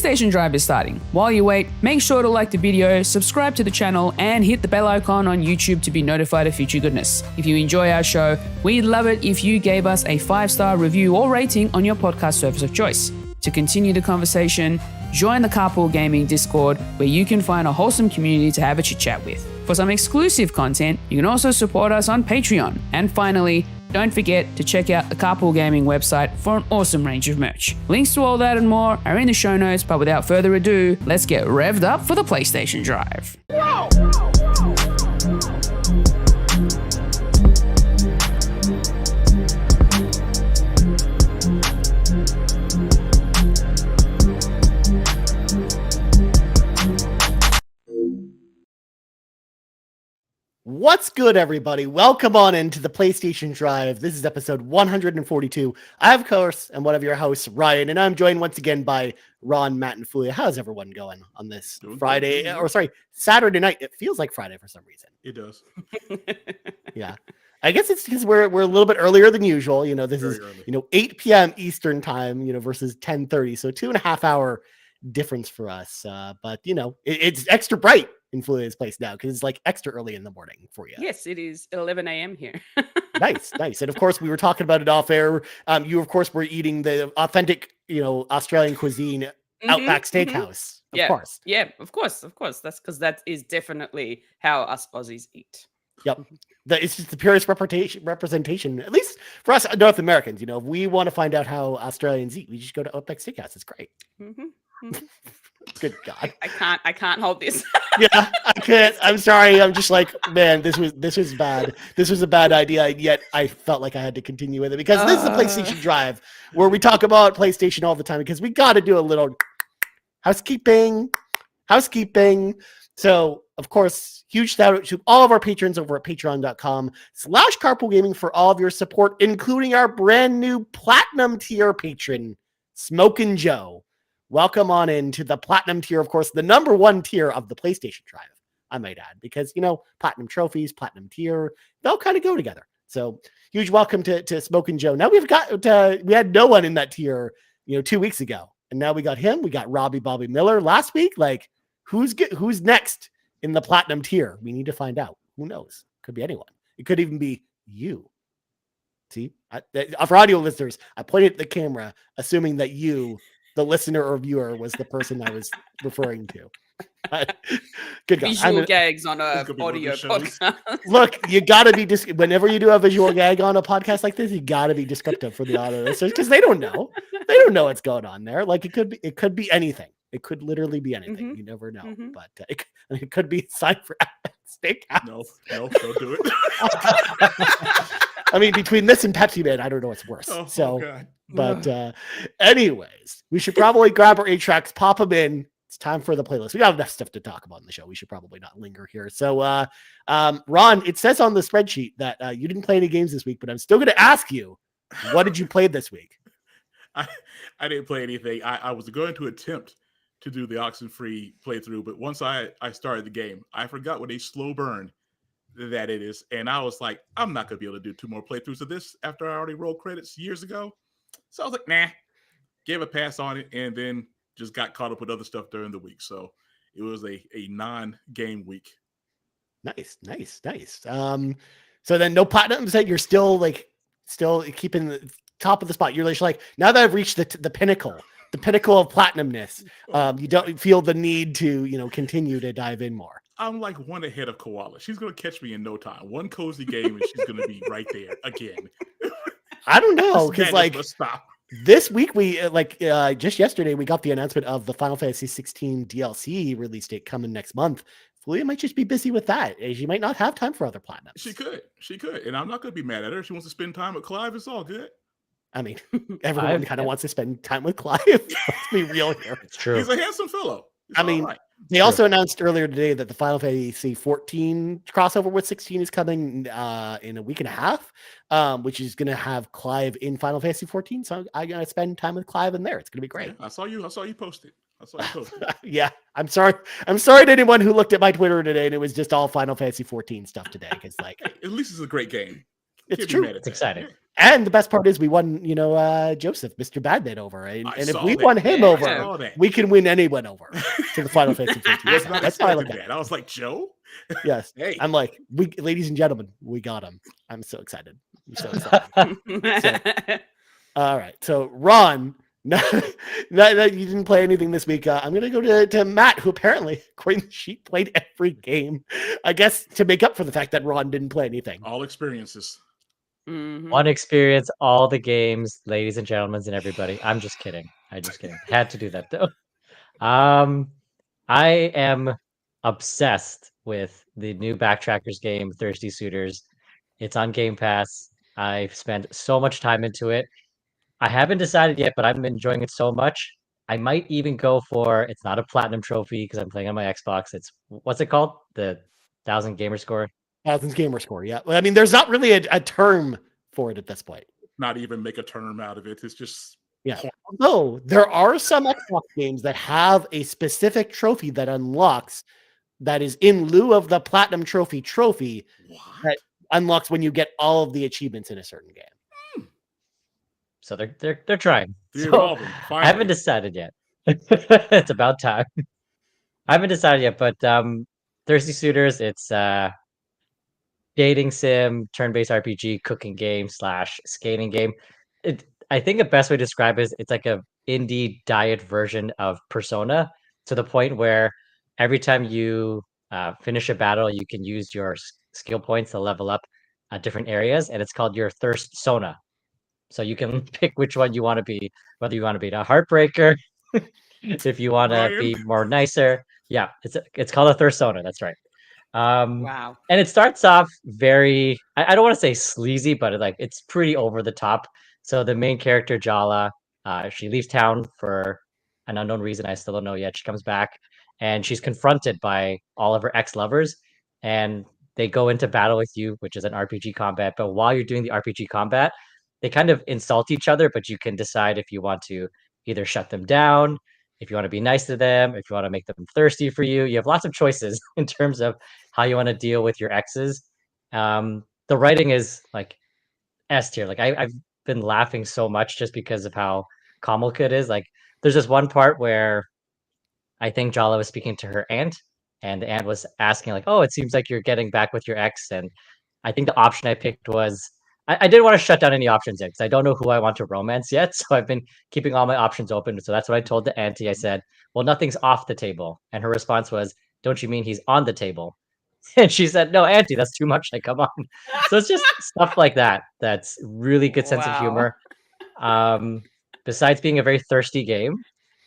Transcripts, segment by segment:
PlayStation Drive is starting. While you wait, make sure to like the video, subscribe to the channel, and hit the bell icon on YouTube to be notified of future goodness. If you enjoy our show, we'd love it if you gave us a 5-star review or rating on your podcast service of choice. To continue the conversation, join the Carpool Gaming Discord, where you can find a wholesome community to have a chit chat with. For some exclusive content, you can also support us on Patreon. And finally, don't forget to check out the Carpool Gaming website for an awesome range of merch. Links to all that and more are in the show notes, but without further ado, let's get revved up for the PlayStation Drive. Whoa! What's good, everybody? Welcome on into the PlayStation Drive. This is episode 142. I, of course, am one of your hosts, Ryan, and I'm joined once again by Ron, Matt, and Fulia. How's everyone going on this Saturday night? It feels like Friday for some reason. It does. Yeah. I guess it's because we're a little bit earlier than usual. You know, this is early. 8 p.m. Eastern time, versus 10:30. So 2.5 hour difference for us. But, it's extra bright in Fulia's place now because it's like extra early in the morning for you. Yes, it is 11 a.m. here. Nice. And of course, we were talking about it off air. You, of course, were eating the authentic, Australian cuisine Outback Steakhouse. Of course. Yeah, of course. That's because that is definitely how us Aussies eat. Yep. It's just the purest representation, at least for us North Americans. If we want to find out how Australians eat, we just go to Outback Steakhouse. It's great. Good God. I can't hold this. Yeah, I can't. I'm sorry. I'm just like, man, this was bad. This was a bad idea. Yet I felt like I had to continue with it because this is the PlayStation Drive where we talk about PlayStation all the time because we got to do a little housekeeping. So, of course, huge shout out to all of our patrons over at patreon.com/carpoolgaming for all of your support, including our brand new platinum tier patron, Smokin Joe. Welcome on into the platinum tier, of course, the number one tier of the PlayStation Drive, I might add, because, platinum trophies, platinum tier, they all kind of go together. So huge welcome to Smokin Joe. Now we had no one in that tier, 2 weeks ago. And now we got him. We got Robby, Bobby Miller last week. Like, who's next in the platinum tier? We need to find out. Who knows? Could be anyone. It could even be you. See, for audio listeners, I pointed at the camera, assuming that you, the listener or viewer, was the person I was referring to. Good God. Visual gags on a audio podcast. Look, you got to be whenever you do a visual gag on a podcast like this, you got to be descriptive for the audio listeners because they don't know. They don't know what's going on there. Like it could be anything. It could literally be anything. You never know. But it could be a sign for Steakhouse. No, don't do it. I mean, between this and Pepsi Man, I don't know what's worse. But anyways, we should probably grab our 8 tracks, pop them in. It's time for the playlist. We got enough stuff to talk about in the show. We should probably not linger here. So, Ron, it says on the spreadsheet that you didn't play any games this week, but I'm still going to ask you, what did you play this week? I didn't play anything. I was going to attempt to do the Oxenfree playthrough, but once I started the game, I forgot what a slow burn that it is. And I was like, I'm not going to be able to do 2 more playthroughs of this after I already rolled credits years ago. So I was like, nah, gave a pass on it, and then just got caught up with other stuff during the week. So it was a non-game week. Nice. So then no platinums that you're still keeping the top of the spot. You're like, now that I've reached the pinnacle of platinumness, you don't feel the need to, continue to dive in more. I'm like one ahead of Koala. She's going to catch me in no time. One cozy game and she's going to be right there again. I don't know. Because stop. This week we just yesterday we got the announcement of the Final Fantasy 16 DLC release date coming next month. Fulia might just be busy with that. She might not have time for other platinums. She could. And I'm not going to be mad at her. If she wants to spend time with Clive, it's all good. I mean, everyone kind of wants to spend time with Clive. Let's be real here. It's true. He's a handsome fellow. They also announced earlier today that the Final Fantasy 14 crossover with 16 is coming in a week and a half, which is going to have Clive in Final Fantasy 14. So I got to spend time with Clive in there. It's going to be great. Yeah, I saw you post it. Yeah, I'm sorry to anyone who looked at my Twitter today and it was just all Final Fantasy 14 stuff today. Because at least it's a great game. It's true. It's exciting. And the best part is we won, Joseph, Mr. Badman over. And if we won him over, we can win anyone over to the Final Fantasy 15. Was not That's how I look expecting at it. that. I was like, Joe? Yes. Hey. I'm like, ladies and gentlemen, we got him. I'm so excited. I'm so excited. All right. So, Ron, no, you didn't play anything this week. I'm going to go to Matt, who apparently, according to the sheet, played every game. I guess to make up for the fact that Ron didn't play anything. All experiences. Mhm. One experience, all the games, ladies and gentlemen, and everybody. I'm just kidding. Had to do that though. I am obsessed with the new Backtrackers game, Thirsty Suitors. It's on Game Pass. I've spent so much time into it. I haven't decided yet, but I'm enjoying it so much. I might even go for it's not a platinum trophy because I'm playing on my Xbox. It's what's it called? The 1000 gamer score. Thousands gamer score. Yeah. I mean, there's not really a term for it at this point. Not even make a term out of it. It's just Yeah. Although there are some Xbox games that have a specific trophy that unlocks that is in lieu of the platinum trophy that unlocks when you get all of the achievements in a certain game. So they're trying. They're So, evolving, I haven't decided yet. It's about time. I haven't decided yet, but Thirsty Suitors, it's dating sim, turn-based RPG, cooking game / skating game. I think the best way to describe it is it's like a indie diet version of Persona, to the point where every time you finish a battle, you can use your skill points to level up different areas, and it's called your Thirst Sona. So you can pick which one you want to be, whether you want to be the heartbreaker, if you want to be more nicer. Yeah, it's called a Thirst Sona. That's right. Wow. And it starts off very, I don't want to say sleazy, but it's pretty over the top. So the main character, Jala, she leaves town for an unknown reason. I still don't know yet. She comes back and she's confronted by all of her ex-lovers, and they go into battle with you, which is an RPG combat. But while you're doing the RPG combat, they kind of insult each other, but you can decide if you want to either shut them down, if you want to be nice to them, if you want to make them thirsty for you. You have lots of choices in terms of how you want to deal with your exes. The writing is like S tier. Like I've been laughing so much just because of how comical it is. Like there's this one part where I think Jala was speaking to her aunt, and the aunt was asking like, "Oh, it seems like you're getting back with your ex." And I think the option I picked was I didn't want to shut down any options yet because I don't know who I want to romance yet. So I've been keeping all my options open. So that's what I told the auntie. I said, "Well, nothing's off the table," and her response was, "Don't you mean he's on the table?" And she said, "No, auntie, that's too much. Like, come on." So it's just stuff like that. That's really good sense of humor. Besides being a very thirsty game,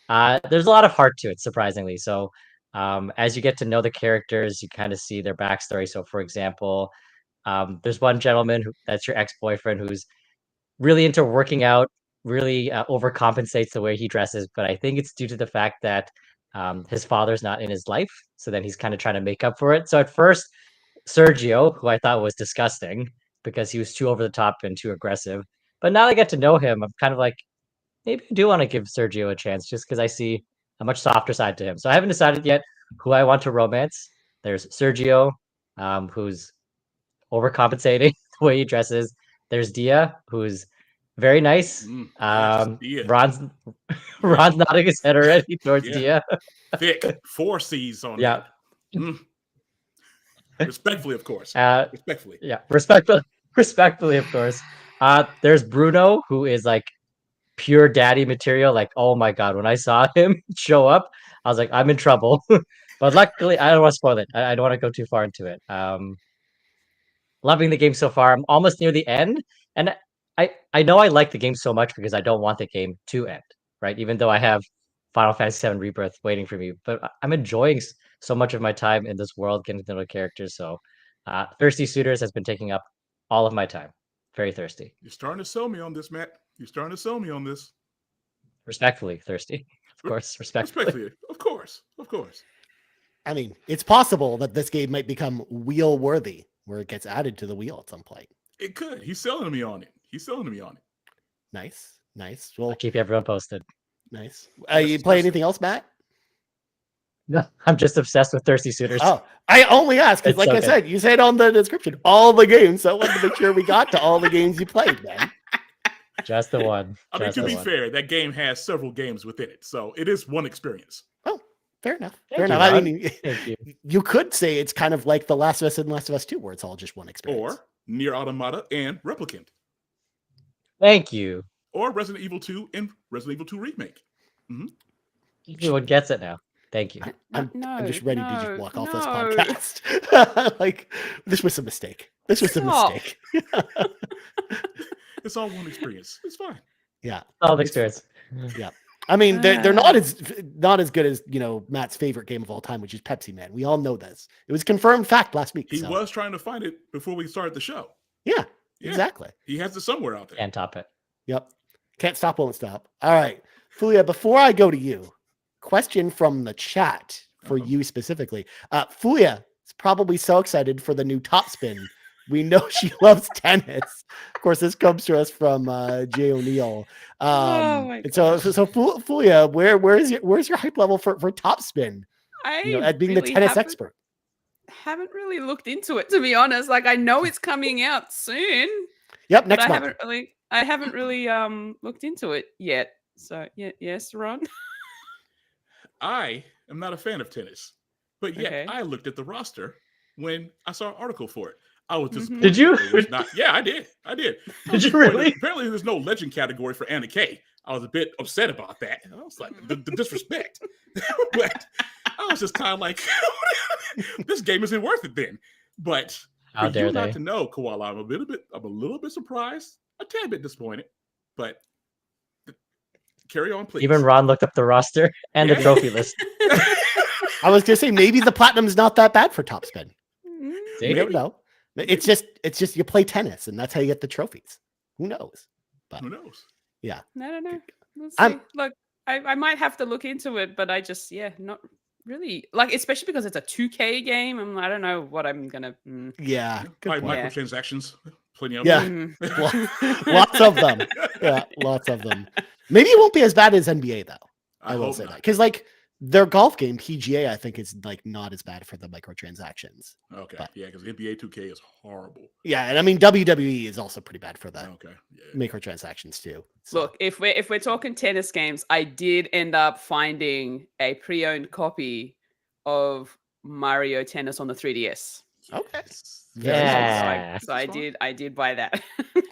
there's a lot of heart to it, surprisingly. So as you get to know the characters, you kind of see their backstory. So for example, there's one gentleman that's your ex-boyfriend who's really into working out, really overcompensates the way he dresses. But I think it's due to the fact that his father's not in his life. So then he's kind of trying to make up for it. So at first, Sergio, who I thought was disgusting because he was too over the top and too aggressive. But now I get to know him, I'm kind of like, maybe I do want to give Sergio a chance just because I see a much softer side to him. So I haven't decided yet who I want to romance. There's Sergio, who's overcompensating the way he dresses. There's Dia, who's very nice. Ron's nodding his head already towards Dia. Thick 4 C's on yeah. Respectfully, of course. Respectfully. Yeah, respectfully, of course. There's Bruno, who is like pure daddy material. Like, oh my god, when I saw him show up, I was like, I'm in trouble. But luckily, I don't want to spoil it. I don't want to go too far into it. Loving the game so far. I'm almost near the end, and I know I like the game so much because I don't want the game to end, right? Even though I have Final Fantasy VII Rebirth waiting for me, but I'm enjoying so much of my time in this world, getting to know the characters. So, Thirsty Suitors has been taking up all of my time. Very thirsty. You're starting to sell me on this, Matt. You're starting to sell me on this. Respectfully thirsty, of course. Respectfully, of course. I mean, it's possible that this game might become wheel worthy, where it gets added to the wheel at some point. It could. He's selling me on it. Nice. Well, I'll keep everyone posted. Nice. You play anything else, Matt? No, I'm just obsessed with Thirsty Suitors. Oh, I only asked because, like I said, you said on the description all the games. So I wanted to make sure we got to all the games you played, man. Just the one. I mean, Just to the be one. fair, that game has several games within it, so it is one experience. Oh, fair enough. Thank Fair you, enough. I Ron. mean, Thank you. you could say it's kind of like The Last of Us and Last of Us 2, where it's all just one experience. Or Nier Automata and Replicant. Thank you. Or Resident Evil 2 and Resident Evil 2 Remake. Everyone gets it now. Thank you. I'm just ready to just walk off this no. podcast. Like, this was a mistake. This was Stop. a mistake. It's all one experience. It's fine. Yeah. All the experience. Yeah. I mean, they're not as good as, you know, Matt's favorite game of all time, which is Pepsi Man. We all know this. It was confirmed fact last week. He so. was trying to find it before we started the show. Yeah, Yeah. exactly. He has it somewhere out there. Can't top it. Yep. Can't stop, won't stop. All right. Fulia, before I go to you, question from the chat for you specifically. Fulia is probably so excited for the new Top Spin. We know she loves tennis. Of course, this comes to us from Jay O'Neill. my And so Fulia, where's your hype level for Top Spin? I You know, as being really the tennis expert. haven't really looked into it, to be honest. Like, I know it's coming out soon, Yep, but next I month. haven't really looked into it yet. So yes, Ron. I am not a fan of tennis, but yet Okay. I looked at the roster when I saw an article for it. I was disappointed. Did you? It was not. Yeah, I did. I was Did you disappointed. really? Apparently, there's no legend category for Anna Kay. I was a bit upset about that. I was like, the disrespect. But I was just kind of like, this game isn't worth it then. But How for dare you not they? to know, Koala, I'm a little bit surprised, a tad bit disappointed, but carry on, please. Even Ron looked up the roster and the Yeah. trophy list. I was gonna say maybe the platinum's not that bad for Top Spin. See? We don't know. It's just you play tennis and that's how you get the trophies. Who knows? Who knows? Yeah. I don't know. We'll see. I'm- Look, I might have to look into it, but I just not really like, especially because it's a 2K game. I don't know what I'm gonna. Yeah. Good Probably point. Yeah. microtransactions, plenty of Yeah. them. Lots of them. Yeah, lots of them. Maybe it won't be as bad as NBA though. I will hope say not. that because like their golf game PGA, I think is like not as bad for the microtransactions. Okay, But- yeah, because NBA 2K is horrible. Yeah, and I mean WWE is also pretty bad for the Okay, yeah. microtransactions too. So- Look, if we're talking tennis games, I did end up finding a pre-owned copy of Mario Tennis on the 3DS. Okay. So Very nice. Yeah. I did buy that.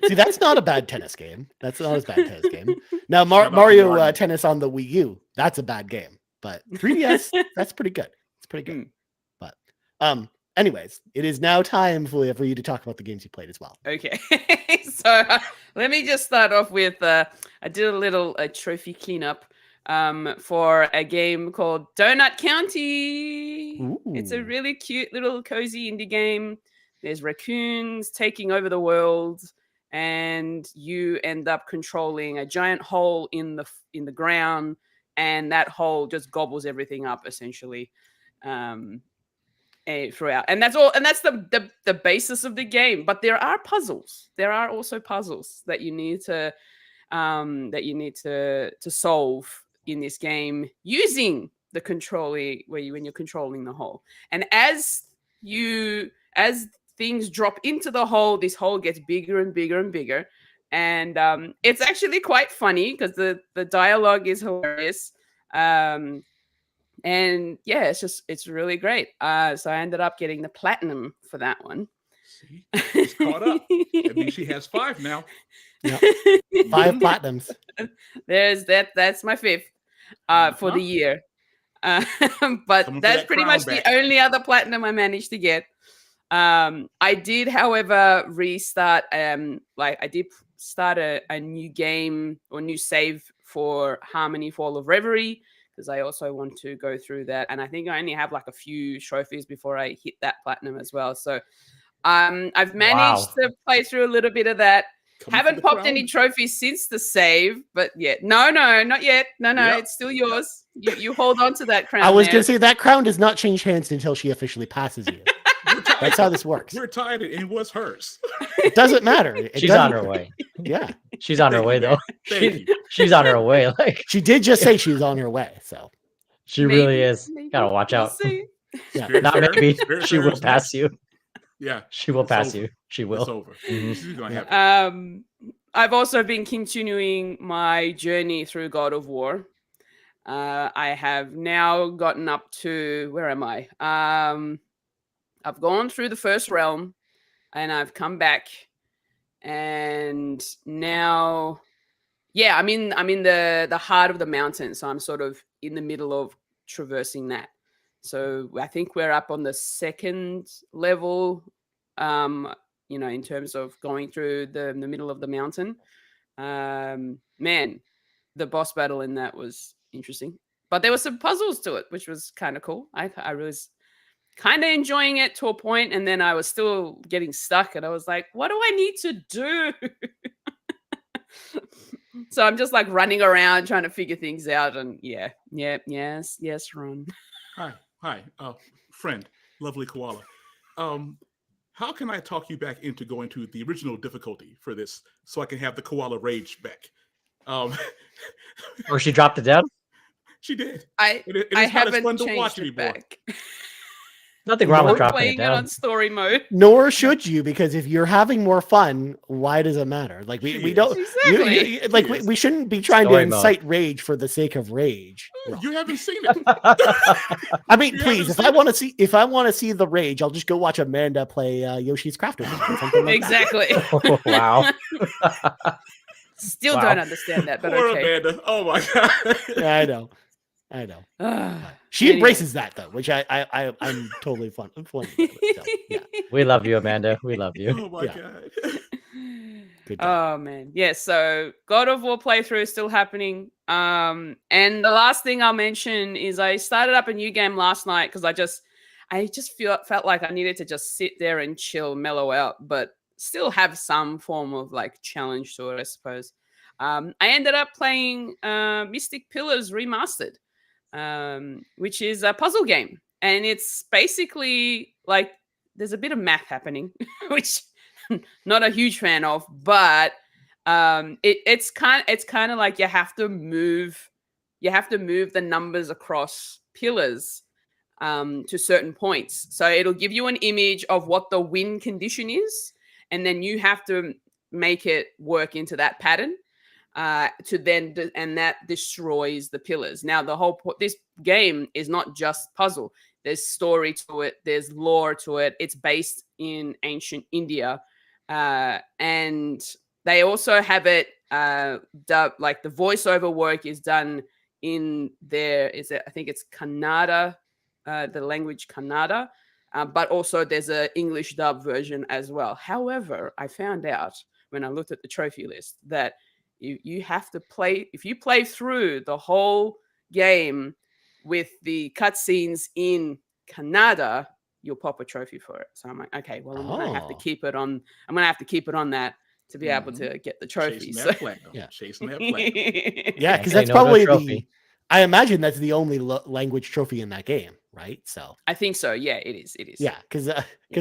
See, that's not a bad tennis game. That's not as bad tennis game. Now, How about Mario Mario? Tennis on the Wii U, that's a bad game. But 3DS, that's pretty good. It's pretty good. But anyways, it is now time for you to talk about the games you played as well. Okay, so let me just start off with I did a little trophy cleanup for a game called Donut County. It's a Ooh. really cute little cozy indie game. There's raccoons taking over the world, and you end up controlling a giant hole in the ground, and that hole just gobbles everything up essentially. Throughout, and that's all, and that's the basis of the game. But there are puzzles. There are also puzzles that you need to solve in this game using the controller when you're controlling the hole. And as things drop into the hole, this hole gets bigger and bigger and bigger. And it's actually quite funny because the dialogue is hilarious. And yeah, it's really great. So I ended up getting the platinum for that one. See, she's caught up. That means she has 5 now. Yep. 5 platinums. There's that's my 5th for the year. But Coming for that's that pretty crown much back. the only other platinum I managed to get. I did, however, restart. I did start a new game or new save for Harmony Fall of Reverie, because I also want to go through that. And I think I only have like a few trophies before I hit that platinum as well. So I've managed to play through a little bit of that. Coming for Haven't the popped crown. any trophies since the save, but yet no, not yet. No, Yep. it's still yours. You hold on to that crown. I was there. going to say that crown does not change hands until she officially passes you. We're tied. That's how this works. We're tied, and it was hers. It doesn't matter. It She's on doesn't- her way. Yeah. She's on her Thank way you, though. man. Thank you. She's on her way. Like She did just say she was on her way. So she really is. Gotta watch We'll out. see. yeah. Spirit Not Fair- maybe. Spirit She Fair will is pass next. you. Yeah, She will It's pass over. you. She it's will. over. Mhm. She's gonna have it. I've also been continuing my journey through God of War. I have now gotten up to, where am I? I've gone through the first realm and I've come back, and now, yeah, I'm in the heart of the mountain. So I'm sort of in the middle of traversing that. So I think we're up on the second level, in terms of going through the middle of the mountain. Man, the boss battle in that was interesting, but there were some puzzles to it, which was kind of cool. I was kind of enjoying it to a point, and then I was still getting stuck, and I was like, what do I need to do? So I'm just like running around trying to figure things out, and yes, run. Hi, friend, lovely koala. How can I talk you back into going to the original difficulty for this so I can have the koala rage back? Or she dropped it down? She did. I haven't changed it back. Nothing wrong with We're dropping it playing it down. on story mode. Nor should you, because if you're having more fun, why does it matter? Like we don't Exactly. we shouldn't be trying Story to mode. incite rage for the sake of rage. You haven't seen it. I mean, You please, haven't if I want to see the rage, I'll just go watch Amanda play Yoshi's Crafted World or something like that. Exactly. Oh, wow. Still Wow. don't understand that, but Poor okay. Amanda. Oh my god. Yeah, I know. She Anyway. embraces that though, which I'm totally fun with. So, yeah, We love you, Amanda. We love you. Oh my Yeah. god. good job. Oh man. Yeah, so God of War playthrough is still happening. And the last thing I'll mention is I started up a new game last night because I just felt like I needed to just sit there and chill, mellow out, but still have some form of like challenge to it, I suppose. I ended up playing Mystic Pillars Remastered, which is a puzzle game. And it's basically like there's a bit of math happening, which not a huge fan of, but it's kind of like you have to move the numbers across pillars to certain points. So it'll give you an image of what the win condition is, and then you have to make it work into that pattern. And that destroys the pillars. Now, this game is not just puzzle. There's story to it. There's lore to it. It's based in ancient India, and they also have it dubbed, like the voiceover work is done in I think it's Kannada, the language Kannada, but also there's an English dub version as well. However, I found out when I looked at the trophy list that you have to play, if you play through the whole game with the cutscenes in Kannada, you'll pop a trophy for it. So I'm like, okay, well, I'm gonna have to keep it on. I'm gonna have to keep it on that to be able to get the trophy. Chasing So- that platinum. Yeah. Chasing that platinum. Yeah, Can't because say that's no to a probably trophy. I imagine that's the only language trophy in that game, right? So I think so. Yeah, it is. It is. yeah, because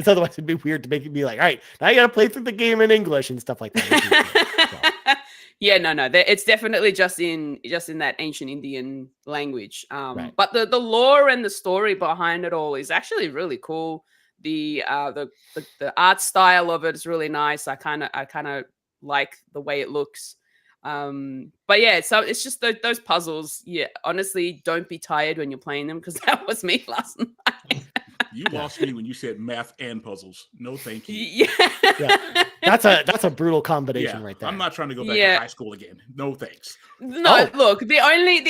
otherwise it'd be weird to make it be like, all right, now you got to play through the game in English and stuff like that. Yeah, no. It's definitely just in that ancient Indian language. Right. But the lore and the story behind it all is actually really cool. The art style of it is really nice. I kind of like the way it looks. But yeah, so it's just those puzzles. Yeah, honestly, don't be tired when you're playing them, because that was me last night. You lost me when you said math and puzzles. No, thank you. Yeah. Yeah. That's a brutal combination Yeah, right there. I'm not trying to go back Yeah. to high school again. No, thanks. No, look, the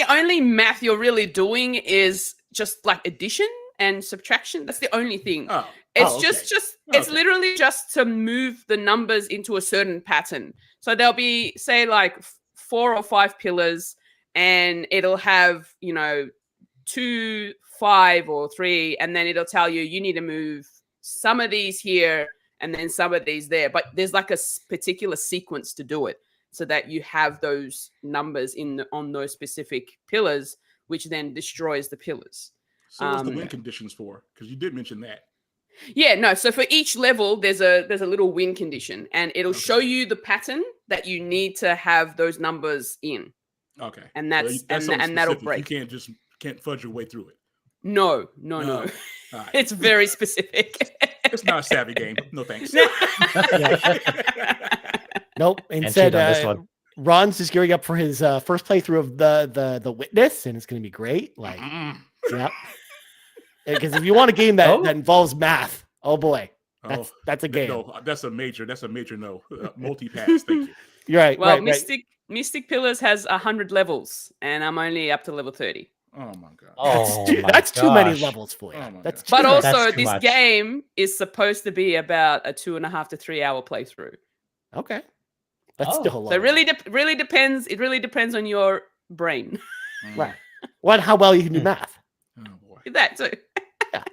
only math you're really doing is just like addition and subtraction. That's the only thing. Oh, It's okay. just it's Okay. literally just to move the numbers into a certain pattern. So there'll be, say, like 4 or 5 pillars, and it'll have 2, 5, or 3, and then it'll tell you need to move some of these here and then some of these there. But there's like a particular sequence to do it, so that you have those numbers on those specific pillars, which then destroys the pillars. So what's the win conditions for? Because you did mention that. Yeah, no. So for each level, there's a little win condition, and it'll show you the pattern that you need to have those numbers in. Okay. And that's something and that'll specific. break. You can't fudge your way through it. No. All right. It's very specific. It's not a savvy game. No thanks. Nope. And Instead, cheat on this one. Ron's just gearing up for his first playthrough of the Witness, and it's going to be great. Like, yeah. Because if you want a game that involves math, oh boy, that's a game. No, that's a major no. Multi-pass, thank you. You're right. Well, right. Mystic Pillars has 100 levels, and I'm only up to level 30. Oh my god. That's too many levels for you. But also, That's this game is supposed to be about a 2.5 to 3 hour playthrough. Okay, that's still a lot. So it really depends. It really depends on your brain. Right. What? How well you can do math. Oh boy. That too. Yeah.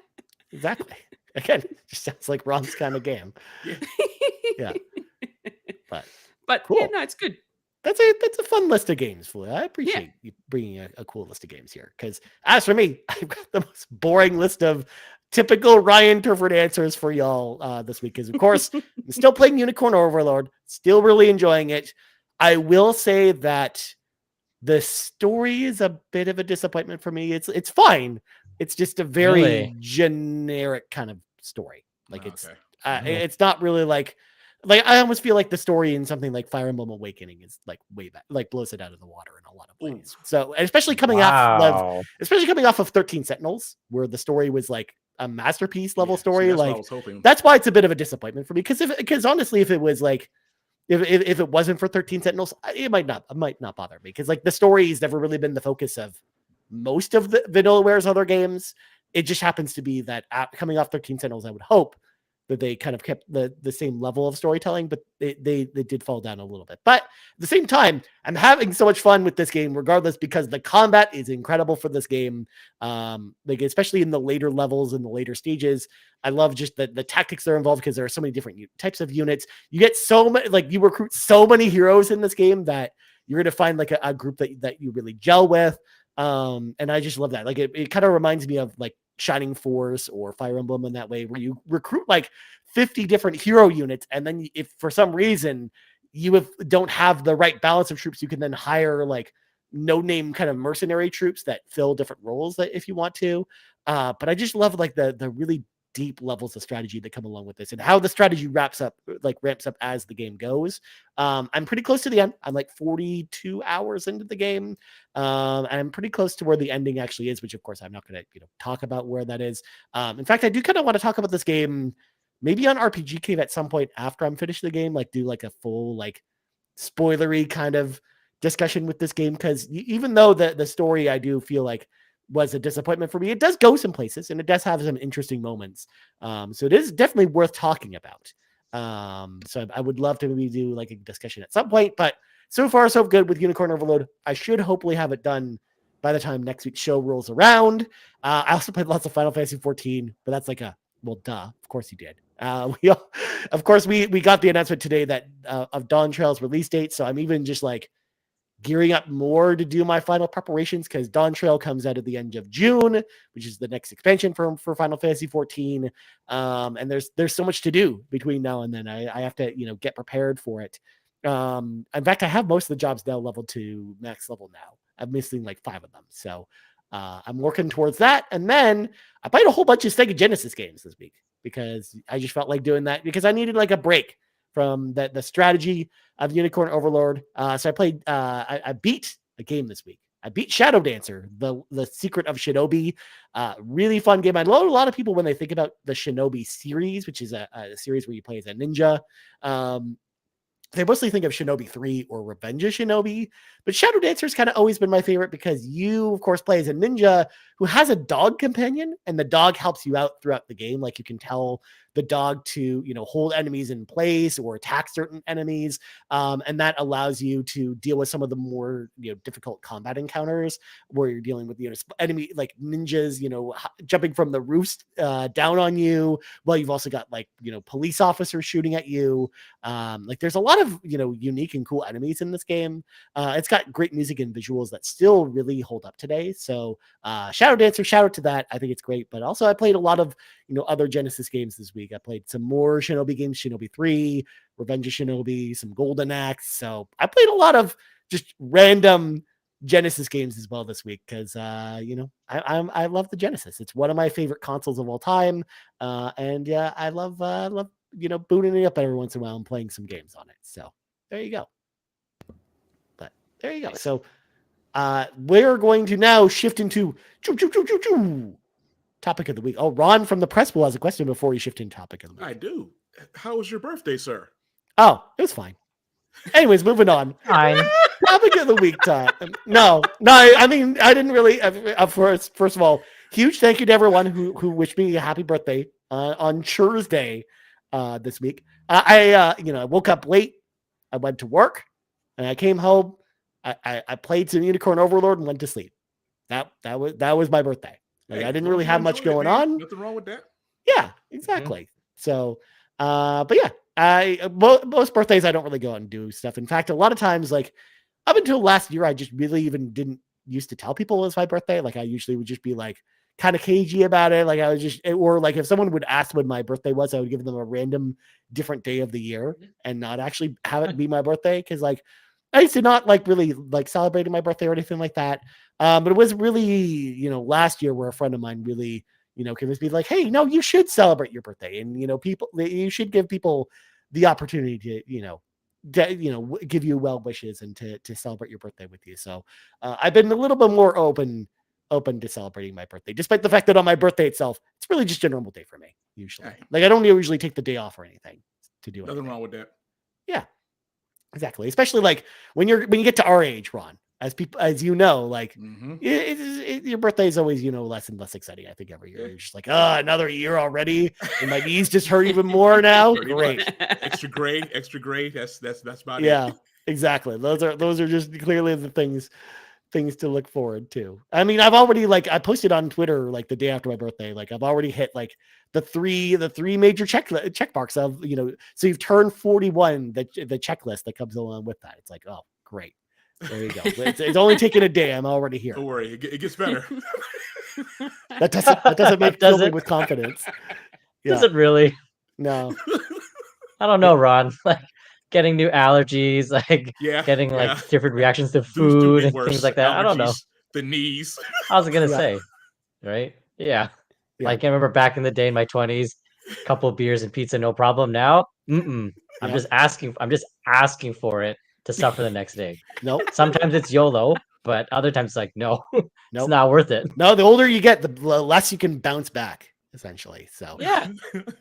Exactly. Again, it just sounds like Ron's kind of game. Yeah. But cool. Yeah, no, it's good. That's a fun list of games, Flea. I appreciate you bringing a cool list of games here. Because as for me, I've got the most boring list of typical Ryan Turford answers for y'all this week. Because of course, I'm still playing Unicorn Overlord, still really enjoying it. I will say that the story is a bit of a disappointment for me. It's fine. It's just a very generic kind of story. Like it's not really like I almost feel like the story in something like Fire Emblem Awakening is like way back, like blows it out of the water in a lot of ways. So especially coming off of 13 Sentinels, where the story was like a masterpiece level story. That's like what I was hoping. That's why it's a bit of a disappointment for me. Because honestly, if it was like if it wasn't for 13 Sentinels, it might not bother me. Because like the story has never really been the focus of most of the Vanilleware's other games. It just happens to be that coming off 13 Sentinels, I would hope that they kind of kept the same level of storytelling, but they did fall down a little bit. But at the same time, I'm having so much fun with this game regardless, because the combat is incredible for this game. Like especially in the later levels and the later stages, I love just the tactics that are involved, because there are so many different types of units. You get so many, like you recruit so many heroes in this game that you're going to find like a group that you really gel with. And I just love that. Like it kind of reminds me of like Shining Force or Fire Emblem in that way, where you recruit like 50 different hero units, and then if for some reason you don't have the right balance of troops, you can then hire like no-name kind of mercenary troops that fill different roles that if you want to. But I just love like the really deep levels of strategy that come along with this, and how the strategy ramps up as the game goes. I'm pretty close to the end. I'm like 42 hours into the game. And I'm pretty close to where the ending actually is, which of course I'm not going to talk about where that is. In fact, I do kind of want to talk about this game maybe on RPG Cave at some point after I'm finished the game, like do like a full like spoilery kind of discussion with this game, because even though the story I do feel like was a disappointment for me, it does go some places and it does have some interesting moments. So it is definitely worth talking about. So I would love to maybe do like a discussion at some point, but so far so good with Unicorn Overload. I should hopefully have it done by the time next week's show rolls around. I also played lots of Final Fantasy 14, but that's like of course you did. We got the announcement today that of Dawn Trail's release date. So I'm even just like gearing up more to do my final preparations, because Dawn Trail comes out at the end of June, which is the next expansion for Final Fantasy 14. And there's so much to do between now and then. I have to, get prepared for it. In fact, I have most of the jobs now leveled to max level now. I'm missing like 5 of them. So I'm working towards that. And then I played a whole bunch of Sega Genesis games this week, because I just felt like doing that, because I needed like a break from the strategy of Unicorn Overlord. So I played, I beat a game this week. I beat Shadow Dancer, the Secret of Shinobi. Really fun game. I know a lot of people, when they think about the Shinobi series, which is a series where you play as a ninja, they mostly think of Shinobi 3 or Revenge of Shinobi, but Shadow Dancer's kind of always been my favorite, because you, of course, play as a ninja who has a dog companion, and the dog helps you out throughout the game. Like you can tell the dog to, hold enemies in place or attack certain enemies. And that allows you to deal with some of the more, difficult combat encounters where you're dealing with, enemy like ninjas, jumping from the roofs down on you, while you've also got like, police officers shooting at you. Like there's a lot of, unique and cool enemies in this game. It's got great music and visuals that still really hold up today. So Shadow Dancer, shout out to that. I think it's great. But also I played a lot of, other Genesis games this week. I played some more Shinobi games, Shinobi 3, Revenge of Shinobi, some Golden Axe. So I played a lot of just random Genesis games as well this week, because I love the Genesis. It's one of my favorite consoles of all time. And yeah, I love booting it up every once in a while and playing some games on it. So there you go. But there you go. So we're going to now shift into topic of the week. Oh, Ron from the press pool has a question before we shift into topic of the week. I do. How was your birthday, sir? Oh, it was fine. Anyways, moving on. Fine. Topic of the week time. No. I mean, I didn't really. First of all, huge thank you to everyone who wished me a happy birthday on Thursday this week. I woke up late. I went to work, and I came home. I played some Unicorn Overlord and went to sleep. That was my birthday. Like, Hey, I didn't really have much going man. on. Nothing wrong with that. Yeah, exactly. So, but yeah, most birthdays I don't really go out and do stuff. In fact, a lot of times, like up until last year, I just really even didn't used to tell people it was my birthday. Like I usually would just be like kind of cagey about it. Like I was or like if someone would ask when my birthday was, I would give them a random different day of the year and not actually have it be my birthday. Cause like I used to not like really like celebrating my birthday or anything like that. But it was really, last year where a friend of mine really, convinced me like, hey, no, you should celebrate your birthday. And, you should give people the opportunity to, give you well wishes and to celebrate your birthday with you. So I've been a little bit more open to celebrating my birthday, despite the fact that on my birthday itself, it's really just a normal day for me. Usually, like I don't usually take the day off or anything to do it. Nothing wrong with that. Yeah, exactly. Especially like when you get to our age, Ron, as you know, like your birthday is always, less and less exciting. I think every year you're just like, another year already. And my knees just hurt even more now. Great. Extra grade. That's about it. Yeah, exactly. Those are just clearly the things to look forward to. I mean, I've already I posted on Twitter like the day after my birthday, like I've already hit like the three major check marks of, so you've turned 41, the checklist that comes along with that. It's like, oh, great. There you go. It's only taken a day. I'm already here. Don't worry, it gets better. That doesn't make fill me with confidence. Yeah. Does it really? No. I don't know, Ron. Like getting new allergies, like getting different reactions to food and things like that. Allergies, I don't know. The knees. I was gonna say, right? Yeah. Like I remember back in the day in my 20s, couple of beers and pizza, no problem. Now, I'm just asking for it to suffer the next day. Nope. Sometimes it's YOLO, but other times it's like, no, it's not worth it. No, the older you get, the less you can bounce back, essentially. So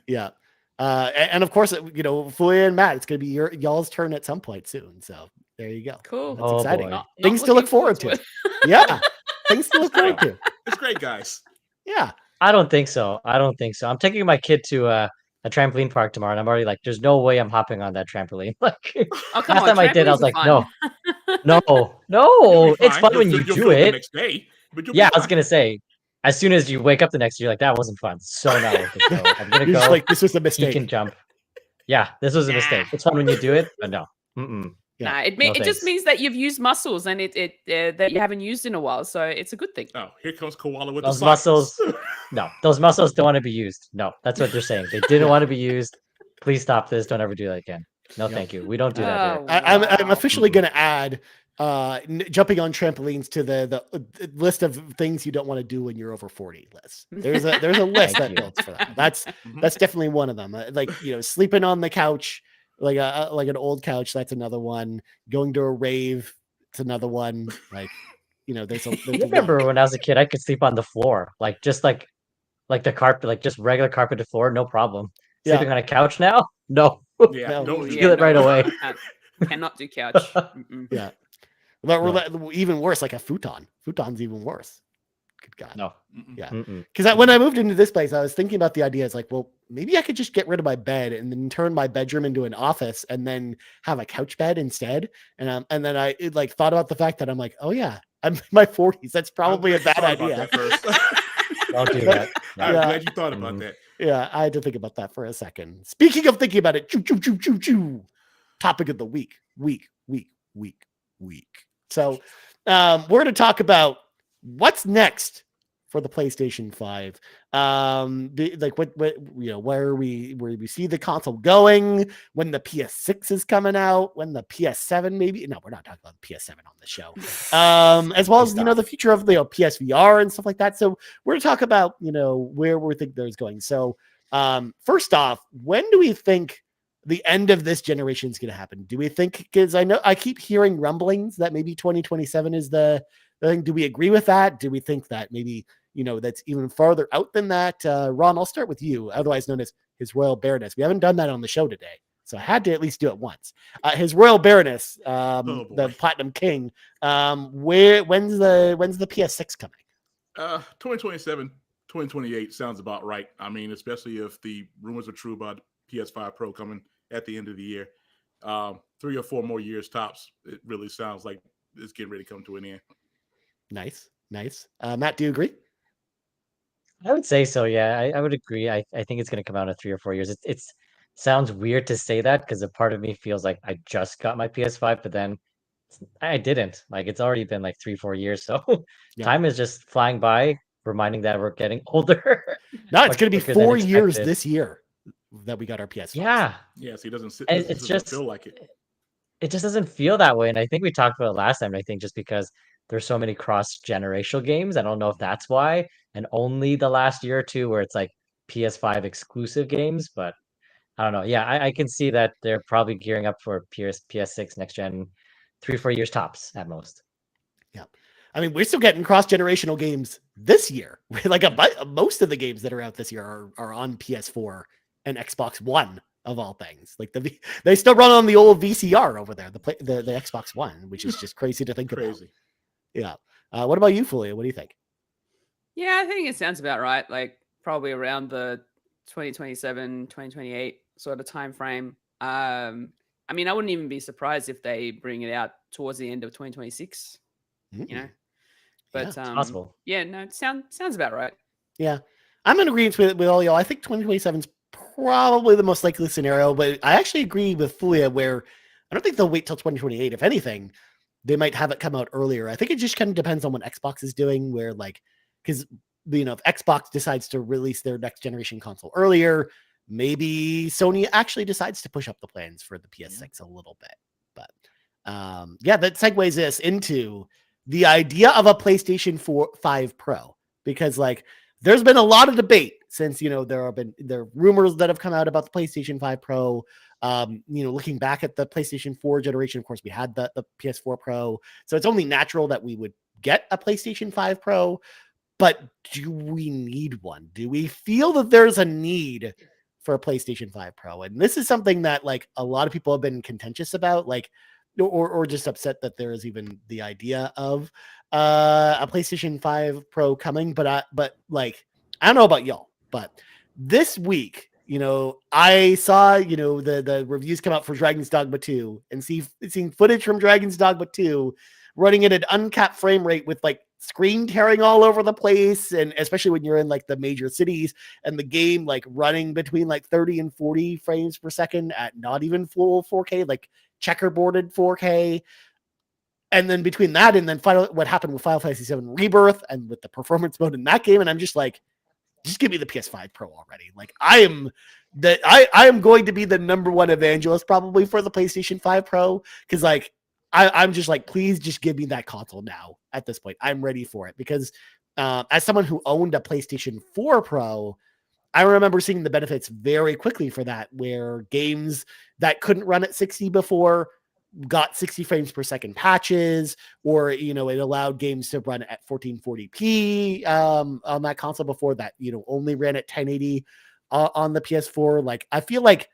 yeah. And of course, Fuya and Matt, it's going to be y'all's turn at some point soon. So there you go. Cool. That's exciting. Not things to look forward to. Yeah. Things to look forward to. It's great, guys. Yeah. I don't think so. I'm taking my kid to a trampoline park tomorrow, and I'm already like, there's no way I'm hopping on that trampoline. Like, last time I did, I was like, no, it's fun when you do it. Next day, but I was gonna say, as soon as you wake up the next day, you're like, that wasn't fun. So not worth it. So I'm gonna go. Like, this was a mistake. He can jump. Yeah, this was a mistake. It's fun when you do it, but no. Yeah. Nah, it just means that you've used muscles and that you haven't used in a while, so it's a good thing. Oh, here comes Koala with those the muscles. No, those muscles don't want to be used. No, that's what they're saying. They didn't want to be used. Please stop this. Don't ever do that again. No, thank you. We don't do that here. I'm officially going to add jumping on trampolines to the list of things you don't want to do when you're over 40 list. There's a list that builds for that. That's definitely one of them. Sleeping on the couch. Like an old couch, that's another one. Going to a rave, it's another one. There's a remember when I was a kid, I could sleep on the floor, like the carpet, like just regular carpeted floor, no problem. Sleeping on a couch now, no. Don't feel it right away. Cannot do couch. Yeah, but even worse, like a futon. Futon's even worse. Good God. No. Yeah. Because when I moved into this place, I was thinking about the idea. It's like, well, maybe I could just get rid of my bed and then turn my bedroom into an office and then have a couch bed instead. And then I thought about the fact that I'm like, oh yeah, I'm in my 40s. That's probably a bad idea. Don't do that. I'm glad you thought about that. Yeah, I had to think about that for a second. Speaking of thinking about it, topic of the week. So we're going to talk about what's next for the PlayStation 5. Where we see the console going, when the PS6 is coming out, when the PS7 maybe. No, we're not talking about the PS7 on the show. As well as the future of the PSVR and stuff like that. So we're going to talk about where we think there's going. So first off, when do we think the end of this generation is going to happen? Do we think, because I know I keep hearing rumblings that maybe 2027 is the thing. Do we agree with that? Do we think that maybe, that's even farther out than that? Ron, I'll start with you, otherwise known as His Royal Baroness. We haven't done that on the show today, so I had to at least do it once. His Royal Baroness, the Platinum King. When's the PS6 coming? 2027, 2028 sounds about right. I mean, especially if the rumors are true about PS5 Pro coming at the end of the year. 3 or 4 more years tops. It really sounds like it's getting ready to come to an end. Nice. Matt, do you agree? I would say so. Yeah, I would agree. I think it's going to come out in 3 or 4 years. It's sounds weird to say that because a part of me feels like I just got my PS5, but then I didn't. Like it's already been like 3, 4 years. So time is just flying by, reminding that we're getting older. No, it's going to be 4 years this year that we got our PS5. Yeah. Yes, he doesn't. It's just feel like it. It just doesn't feel that way. And I think we talked about it last time. I think just because there's so many cross-generational games, I don't know if that's why. And only the last year or two where it's like PS5 exclusive games, but I don't know. Yeah, I can see that they're probably gearing up for PS6 next gen, 3, 4 years tops at most. Yeah. I mean, we're still getting cross-generational games this year. Like most of the games that are out this year are on PS4 and Xbox One of all things. Like they still run on the old VCR over there, the Xbox One, which is just crazy to think about. Yeah. What about you, Fulia? What do you think? Yeah, I think it sounds about right. Like probably around the 2027, 2028 sort of time frame. I mean, I wouldn't even be surprised if they bring it out towards the end of 2026. But yeah, possible. Yeah, no, it sounds about right. Yeah, I'm in agreement with all y'all. I think 2027 is probably the most likely scenario, but I actually agree with Fulia where I don't think they'll wait till 2028. If anything, they might have it come out earlier. I think it just kind of depends on what Xbox is doing, where because if Xbox decides to release their next generation console earlier, maybe Sony actually decides to push up the plans for the PS6 a little bit. But that segues us into the idea of a PlayStation 5 Pro, because there's been a lot of debate since there are rumors that have come out about the PlayStation 5 Pro. Looking back at the PlayStation 4 generation, of course, we had the PS4 Pro, so it's only natural that we would get a PlayStation 5 Pro. But do we need one? Do we feel that there's a need for a PlayStation 5 Pro? And this is something that a lot of people have been contentious about, or just upset that there is even the idea of a PlayStation 5 Pro coming. But I don't know about y'all, but this week, I saw, the reviews come out for Dragon's Dogma 2 and seeing footage from Dragon's Dogma 2 running at an uncapped frame rate with screen tearing all over the place. And especially when you're in the major cities and the game running between 30 and 40 frames per second at not even full 4K, checkerboarded 4K. And then between that and then what happened with Final Fantasy VII Rebirth and with the performance mode in that game. And I'm just just give me the PS5 Pro already. I am going to be the number one evangelist probably for the PlayStation 5 Pro. Cause I'm just please just give me that console now at this point. I'm ready for it because as someone who owned a PlayStation 4 Pro, I remember seeing the benefits very quickly for that, where games that couldn't run at 60 before got 60 frames per second patches, or it allowed games to run at 1440p on that console before that only ran at 1080 on the PS4. I feel like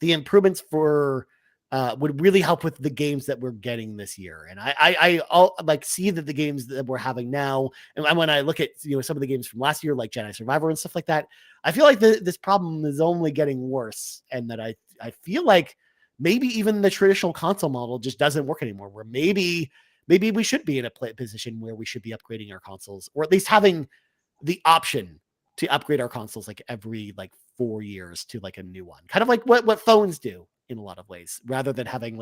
the improvements for would really help with the games that we're getting this year. And I'll see that the games that we're having now, and when I look at some of the games from last year, like Jedi Survivor and stuff like that, I feel like this problem is only getting worse, and that I feel like maybe even the traditional console model just doesn't work anymore, where maybe we should be in a position where we should be upgrading our consoles, or at least having the option to upgrade our consoles every 4 years to a new one, kind of what phones do in a lot of ways, rather than having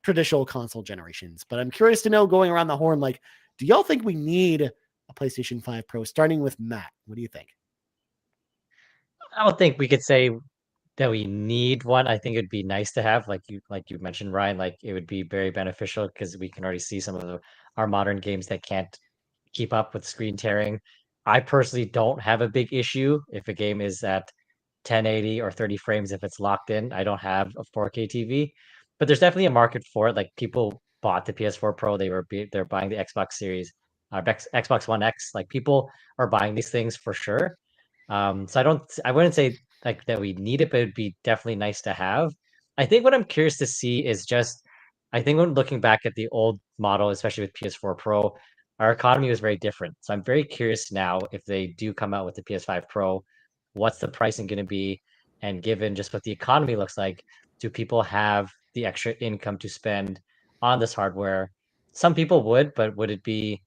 traditional console generations. But I'm curious to know, going around the horn, do y'all think we need a PlayStation 5 Pro? Starting with Matt, what do you think? I don't think we could say that we need one. I think it'd be nice to have, like you mentioned, Ryan, it would be very beneficial because we can already see some of our modern games that can't keep up with screen tearing. I personally don't have a big issue if a game is at 1080 or 30 frames if it's locked in. I don't have a 4K TV, but there's definitely a market for it. Like people bought the PS4 Pro, they're buying the Xbox Series, Xbox One X. Like people are buying these things for sure. So I wouldn't say like that we need it, but it'd be definitely nice to have. I think what I'm curious to see is just, I think when looking back at the old model, especially with PS4 Pro, our economy was very different. So I'm very curious now if they do come out with the PS5 Pro, what's the pricing going to be? And given just what the economy looks like, do people have the extra income to spend on this hardware? Some people would, but would it be,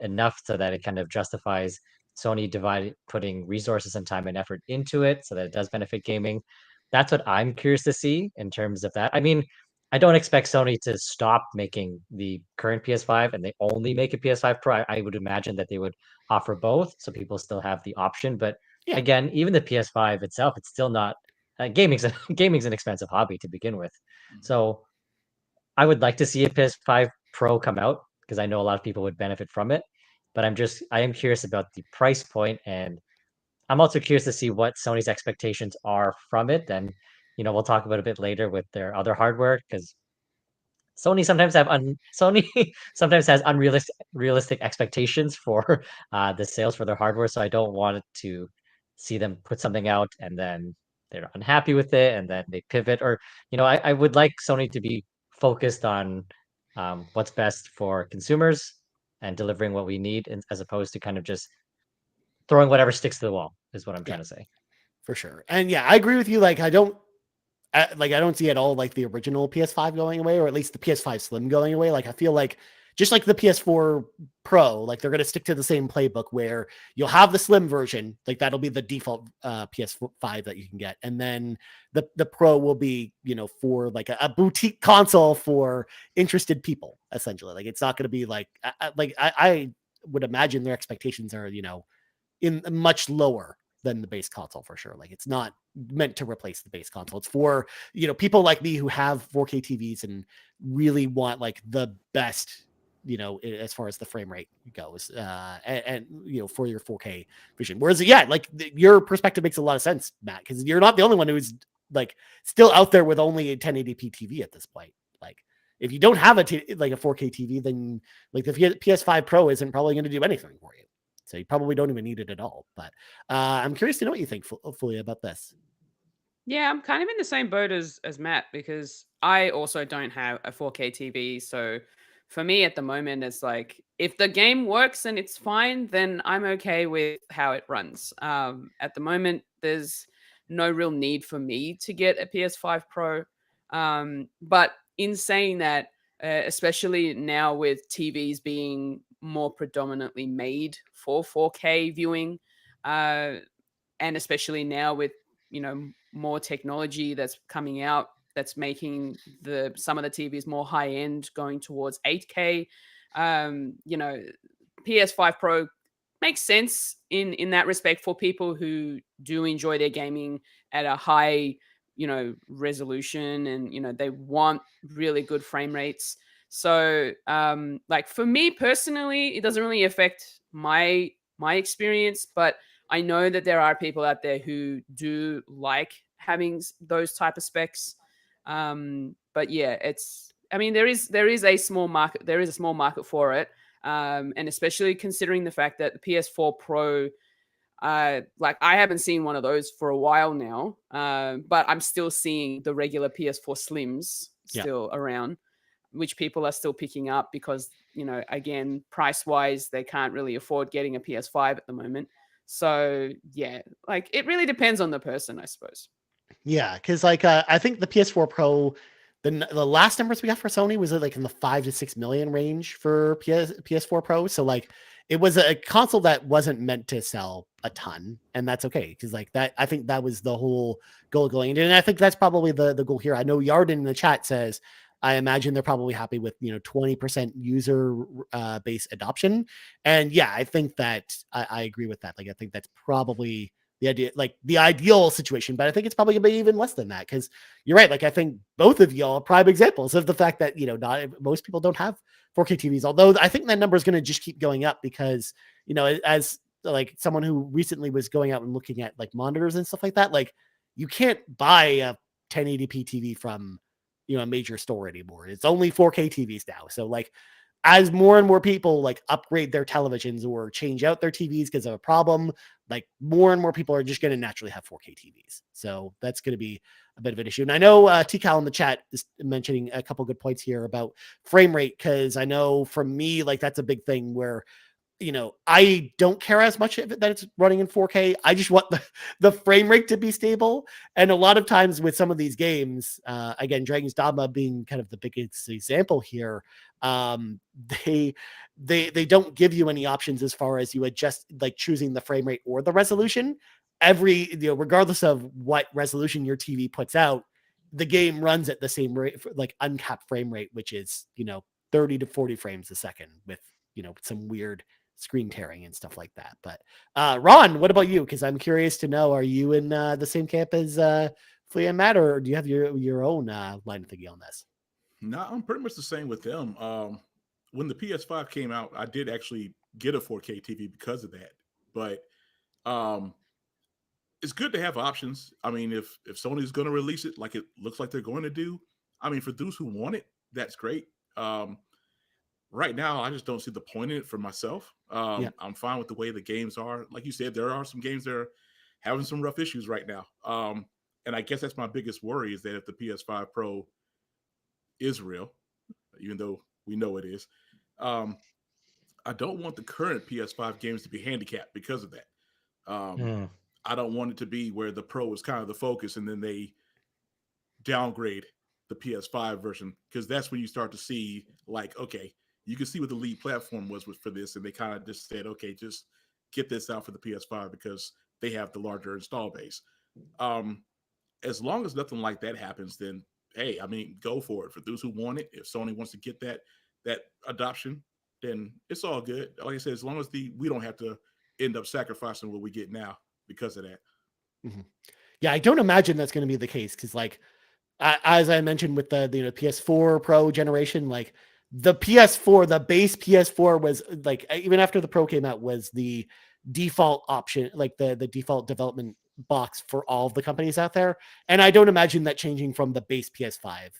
enough so that it kind of justifies Sony putting resources and time and effort into it so that it does benefit gaming? That's what I'm curious to see in terms of that. I mean, I don't expect Sony to stop making the current PS5 and they only make a PS5 Pro. I would imagine that they would offer both so people still have the option. But Yeah. again, even the PS5 itself, it's still not gaming's an expensive hobby to begin with. So I would like to see a PS5 Pro come out because I know a lot of people would benefit from it. But I am curious about the price point, and I'm also curious to see what Sony's expectations are from it. And we'll talk about it a bit later with their other hardware because Sony sometimes has unrealistic realistic expectations for the sales for their hardware. So I don't want it to see them put something out and then they're unhappy with it and then they pivot. Or I would like Sony to be focused on what's best for consumers and delivering what we need, as opposed to kind of just throwing whatever sticks to the wall. Is what I'm trying to say. For sure. And yeah, I agree with you. Like I don't see at all like the original PS5 going away, or at least the PS5 Slim going away. Like I feel like just like the PS4 Pro, like they're going to stick to the same playbook where you'll have the Slim version, like that'll be the default PS5 that you can get, and then the Pro will be for like a boutique console for interested people essentially. Like it's not going to be like I would imagine their expectations are in much lower than the base console for sure. Like it's not meant to replace the base console. It's for, people like me who have 4K TVs and really want like the best, as far as the frame rate goes, and for your 4K vision. Whereas, yeah, like your perspective makes a lot of sense, Matt, because you're not the only one who's like still out there with only a 1080p TV at this point. Like if you don't have a 4K TV, then like the PS5 Pro isn't probably going to do anything for you. So you probably don't even need it at all. But I'm curious to know what you think fully about this. Yeah, I'm kind of in the same boat as Matt because I also don't have a 4K TV. So for me at the moment, it's like if the game works and it's fine, then I'm okay with how it runs. At the moment, there's no real need for me to get a PS5 Pro. But in saying that, especially now with TVs being more predominantly made for 4K viewing, and especially now with more technology that's coming out that's making some of the TVs more high end, going towards 8K. PS5 Pro makes sense in that respect for people who do enjoy their gaming at a high resolution, and they want really good frame rates. So like for me personally, it doesn't really affect my experience, but I know that there are people out there who do like having those type of specs. But yeah, there is a small market. There is a small market for it. And especially considering the fact that the PS4 Pro, like I haven't seen one of those for a while now, but I'm still seeing the regular PS4 Slims still around, which people are still picking up because, again, price-wise, they can't really afford getting a PS5 at the moment. So, yeah, like it really depends on the person, I suppose. Yeah, because like I think the PS4 Pro, the last numbers we got for Sony was like in the 5 to 6 million range for PS4 Pro. So like it was a console that wasn't meant to sell a ton, and that's okay because like that I think that was the whole goal going, and I think that's probably the goal here. I know Yarden in the chat says, I imagine they're probably happy with 20% user base adoption, and yeah, I think that I agree with that. Like I think that's probably the idea, like the ideal situation, but I think it's probably gonna be even less than that because you're right. Like I think both of y'all are prime examples of the fact that not most people don't have 4K TVs. Although I think that number is going to just keep going up because as like someone who recently was going out and looking at like monitors and stuff like that, like you can't buy a 1080p TV from, you know, a major store anymore. It's only 4K TVs now. So like as more and more people like upgrade their televisions or change out their TVs because of a problem, like more and more people are just going to naturally have 4K TVs. So that's going to be a bit of an issue. And I know TCal in the chat is mentioning a couple good points here about frame rate, because I know for me, like that's a big thing where, you know, I don't care as much that it's running in 4K. I just want the frame rate to be stable. And a lot of times with some of these games, again, Dragon's Dogma being kind of the biggest example here, they don't give you any options as far as you adjust, like choosing the frame rate or the resolution. Regardless of what resolution your TV puts out, the game runs at the same rate, like uncapped frame rate, which is, 30 to 40 frames a second with, some weird screen tearing and stuff like that. But Ron, what about you? Because I'm curious to know, are you in the same camp as Flea and Matt, or do you have your own line of thinking on this? No, I'm pretty much the same with them. When the PS5 came out, I did actually get a 4K TV because of that. But it's good to have options. I mean, if Sony's going to release it like it looks like they're going to do, I mean, for those who want it, that's great. Right now, I just don't see the point in it for myself. I'm fine with the way the games are. Like you said, there are some games that are having some rough issues right now. And I guess that's my biggest worry, is that if the PS5 Pro is real, even though we know it is, I don't want the current PS5 games to be handicapped because of that. I don't want it to be where the Pro is kind of the focus and then they downgrade the PS5 version, because that's when you start to see, like, okay, you can see what the lead platform was for this, and they kind of just said, okay, just get this out for the PS5 because they have the larger install base. As long as nothing like that happens, then hey, I mean, go for it. For those who want it, if Sony wants to get that adoption, then it's all good. Like I said, as long as we don't have to end up sacrificing what we get now because of that. Mm-hmm. Yeah, I don't imagine that's going to be the case, because like as I mentioned with the PS4 Pro generation, like the PS4, the base PS4 was like, even after the Pro came out, was the default option, like the default development box for all of the companies out there. And I don't imagine that changing from the base PS5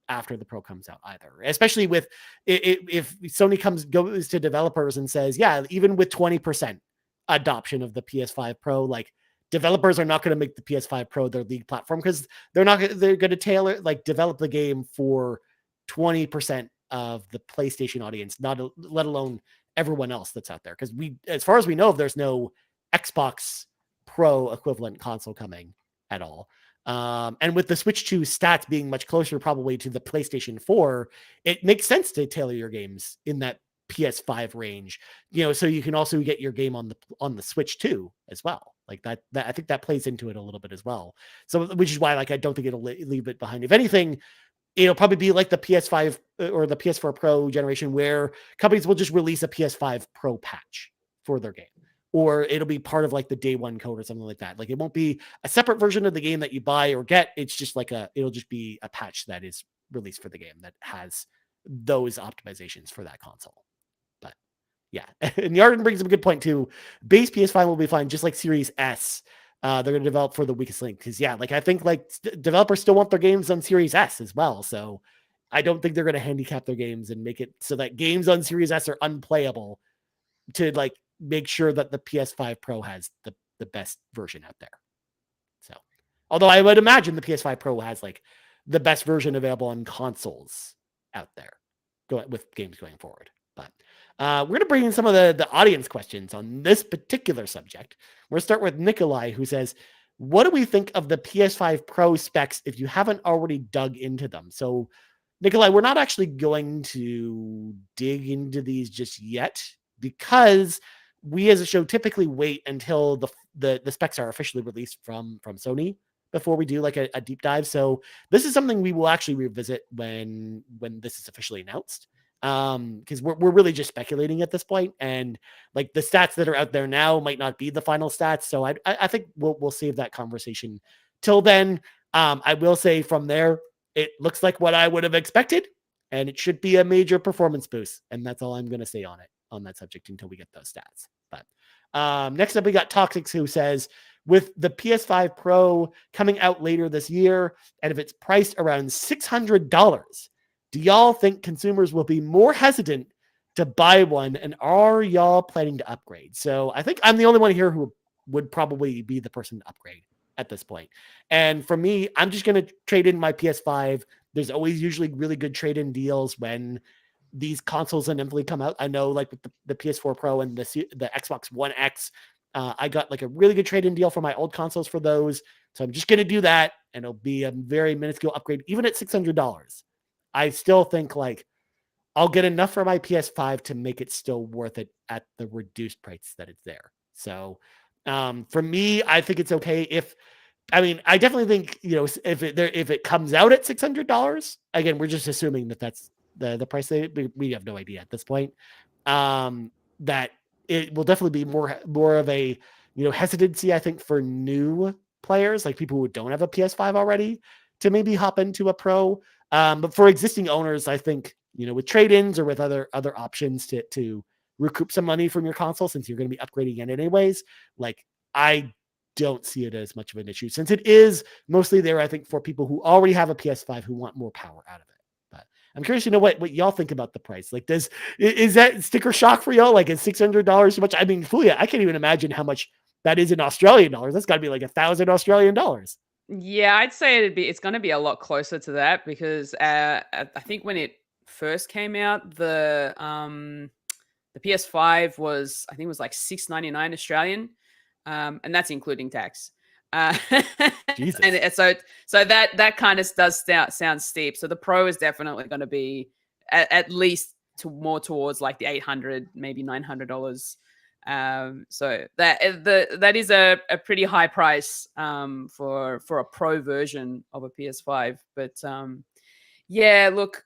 after the Pro comes out either, especially with if Sony goes to developers and says, yeah, even with 20% adoption of the PS5 Pro, like developers are not going to make the PS5 Pro their lead platform, because they're going to develop the game for 20% of the PlayStation audience, let alone everyone else that's out there. Because as far as we know, there's no Xbox Pro equivalent console coming at all. And with the Switch 2 stats being much closer probably to the PlayStation 4, it makes sense to tailor your games in that PS5 range, so you can also get your game on the Switch 2 as well. Like that I think that plays into it a little bit as well. So, which is why, like, I don't think it'll leave it behind. If anything, it'll probably be like the PS5 or the PS4 Pro generation, where companies will just release a PS5 Pro patch for their game, or it'll be part of like the day one code or something like that. Like, it won't be a separate version of the game that you buy or get. It's just like it'll just be a patch that is released for the game that has those optimizations for that console. But yeah, and Yarden brings up a good point too. Base PS5 will be fine, just like Series S. They're going to develop for the weakest link, because I think like developers still want their games on Series S as well. So I don't think they're going to handicap their games and make it so that games on Series S are unplayable, to like make sure that the PS5 Pro has the best version out there. So, although I would imagine the PS5 Pro has like the best version available on consoles out there with games going forward. But we're going to bring in some of the audience questions on this particular subject. We're going to start with Nikolai, who says, what do we think of the PS5 Pro specs if you haven't already dug into them? So, Nikolai, we're not actually going to dig into these just yet, because we as a show typically wait until the specs are officially released from Sony before we do like a deep dive. So this is something we will actually revisit when this is officially announced. Because we're really just speculating at this point, and like the stats that are out there now might not be the final stats. So I think we'll save that conversation till then. I will say from there, it looks like what I would have expected, and it should be a major performance boost. And that's all I'm going to say on that subject until we get those stats. But Next up, we got Toxics, who says, with the PS5 Pro coming out later this year, and if it's priced around $600, do y'all think consumers will be more hesitant to buy one? And are y'all planning to upgrade? So I think I'm the only one here who would probably be the person to upgrade at this point. And for me, I'm just going to trade in my PS5. There's always usually really good trade-in deals when these consoles inevitably come out. I know, like with the PS4 Pro and the Xbox One X, I got like a really good trade-in deal for my old consoles for those. So I'm just going to do that, and it'll be a very minuscule upgrade, even at $600. I still think like I'll get enough for my PS5 to make it still worth it at the reduced price that it's there. So for me, I think it's okay I definitely think, if it comes out at $600, again, we're just assuming that that's the price. We have no idea at this point. That it will definitely be more of a, hesitancy, I think, for new players, like people who don't have a PS5 already, to maybe hop into a Pro. But for existing owners, I think, with trade-ins or with other options to recoup some money from your console, since you're going to be upgrading it anyways, like I don't see it as much of an issue, since it is mostly there, I think, for people who already have a PS5 who want more power out of it. But I'm curious to know what y'all think about the price. Like, is that sticker shock for y'all? Like, is $600 too much? I mean, Fulia, I can't even imagine how much that is in Australian dollars. That's got to be like 1,000 Australian dollars. Yeah, I'd say it's going to be a lot closer to that, because I think when it first came out, the PS5 was, I think it was like $6.99 Australian, and that's including tax. Jesus. And so that kind of does sound steep. So the Pro is definitely going to be at least more towards like the $800, maybe $900. So that is a pretty high price for a Pro version of a PS5. But yeah, look,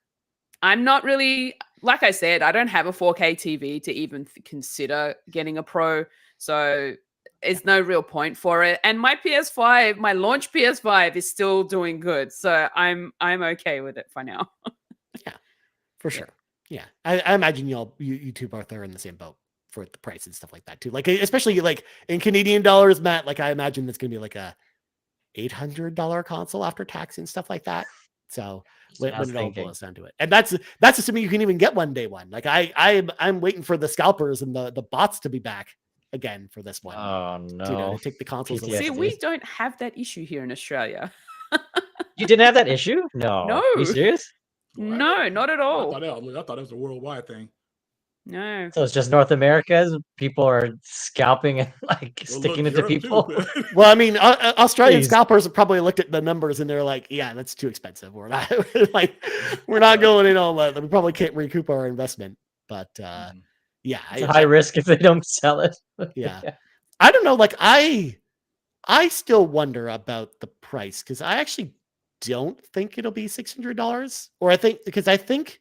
I'm not really, like I said, I don't have a 4K TV to even consider getting a Pro, so there's no real point for it. And my PS5, my launch PS5, is still doing good, so I'm okay with it for now. Yeah, for sure. Yeah, I imagine you two both are in the same boat for the price and stuff like that too. Like, especially like in Canadian dollars, Matt, like I imagine that's going to be like a $800 console after tax and stuff like that. So when it all boils down to it, and that's assuming you can even get one day one. Like I'm waiting for the scalpers and the bots to be back again for this one. Oh no! To take the consoles. See, we don't have that issue here in Australia. You didn't have that issue? No. No. Are you serious? What? No, not at all. I thought it was a worldwide thing. No. So it's just North America. People are scalping and like sticking it to people. Well, I mean, Australian scalpers have probably looked at the numbers and they're like, "Yeah, that's too expensive. We're not we're not going in all that. We probably can't recoup our investment." But yeah, it's a high risk if they don't sell it. Yeah, I don't know. Like I still wonder about the price, because I actually don't think it'll be $600, or I think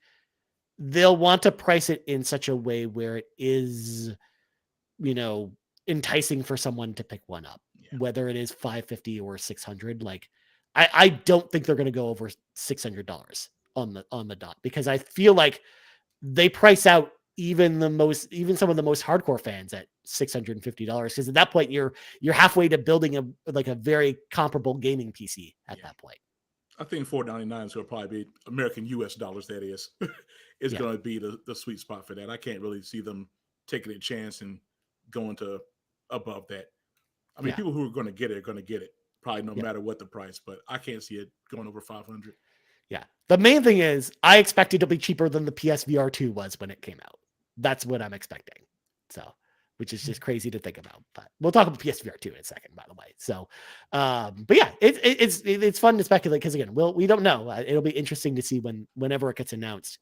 they'll want to price it in such a way where it is, enticing for someone to pick one up, whether it is $550 or $600. Like, I don't think they're going to go over $600 on the dot, because I feel like they price out even some of the most hardcore fans at $650, because at that point you're halfway to building a very comparable gaming PC at that point. I think $499 is going to probably be American US dollars. That is, going to be the sweet spot for that. I can't really see them taking a chance and going to above that. I mean, people who are going to get it are going to get it, probably no matter what the price. But I can't see it going over 500. Yeah, the main thing is I expect it to be cheaper than the PSVR 2 was when it came out. That's what I'm expecting. So, which is just crazy to think about. But we'll talk about PSVR 2 in a second, by the way. So, but yeah, it's fun to speculate, because again, we don't know. It'll be interesting to see whenever it gets announced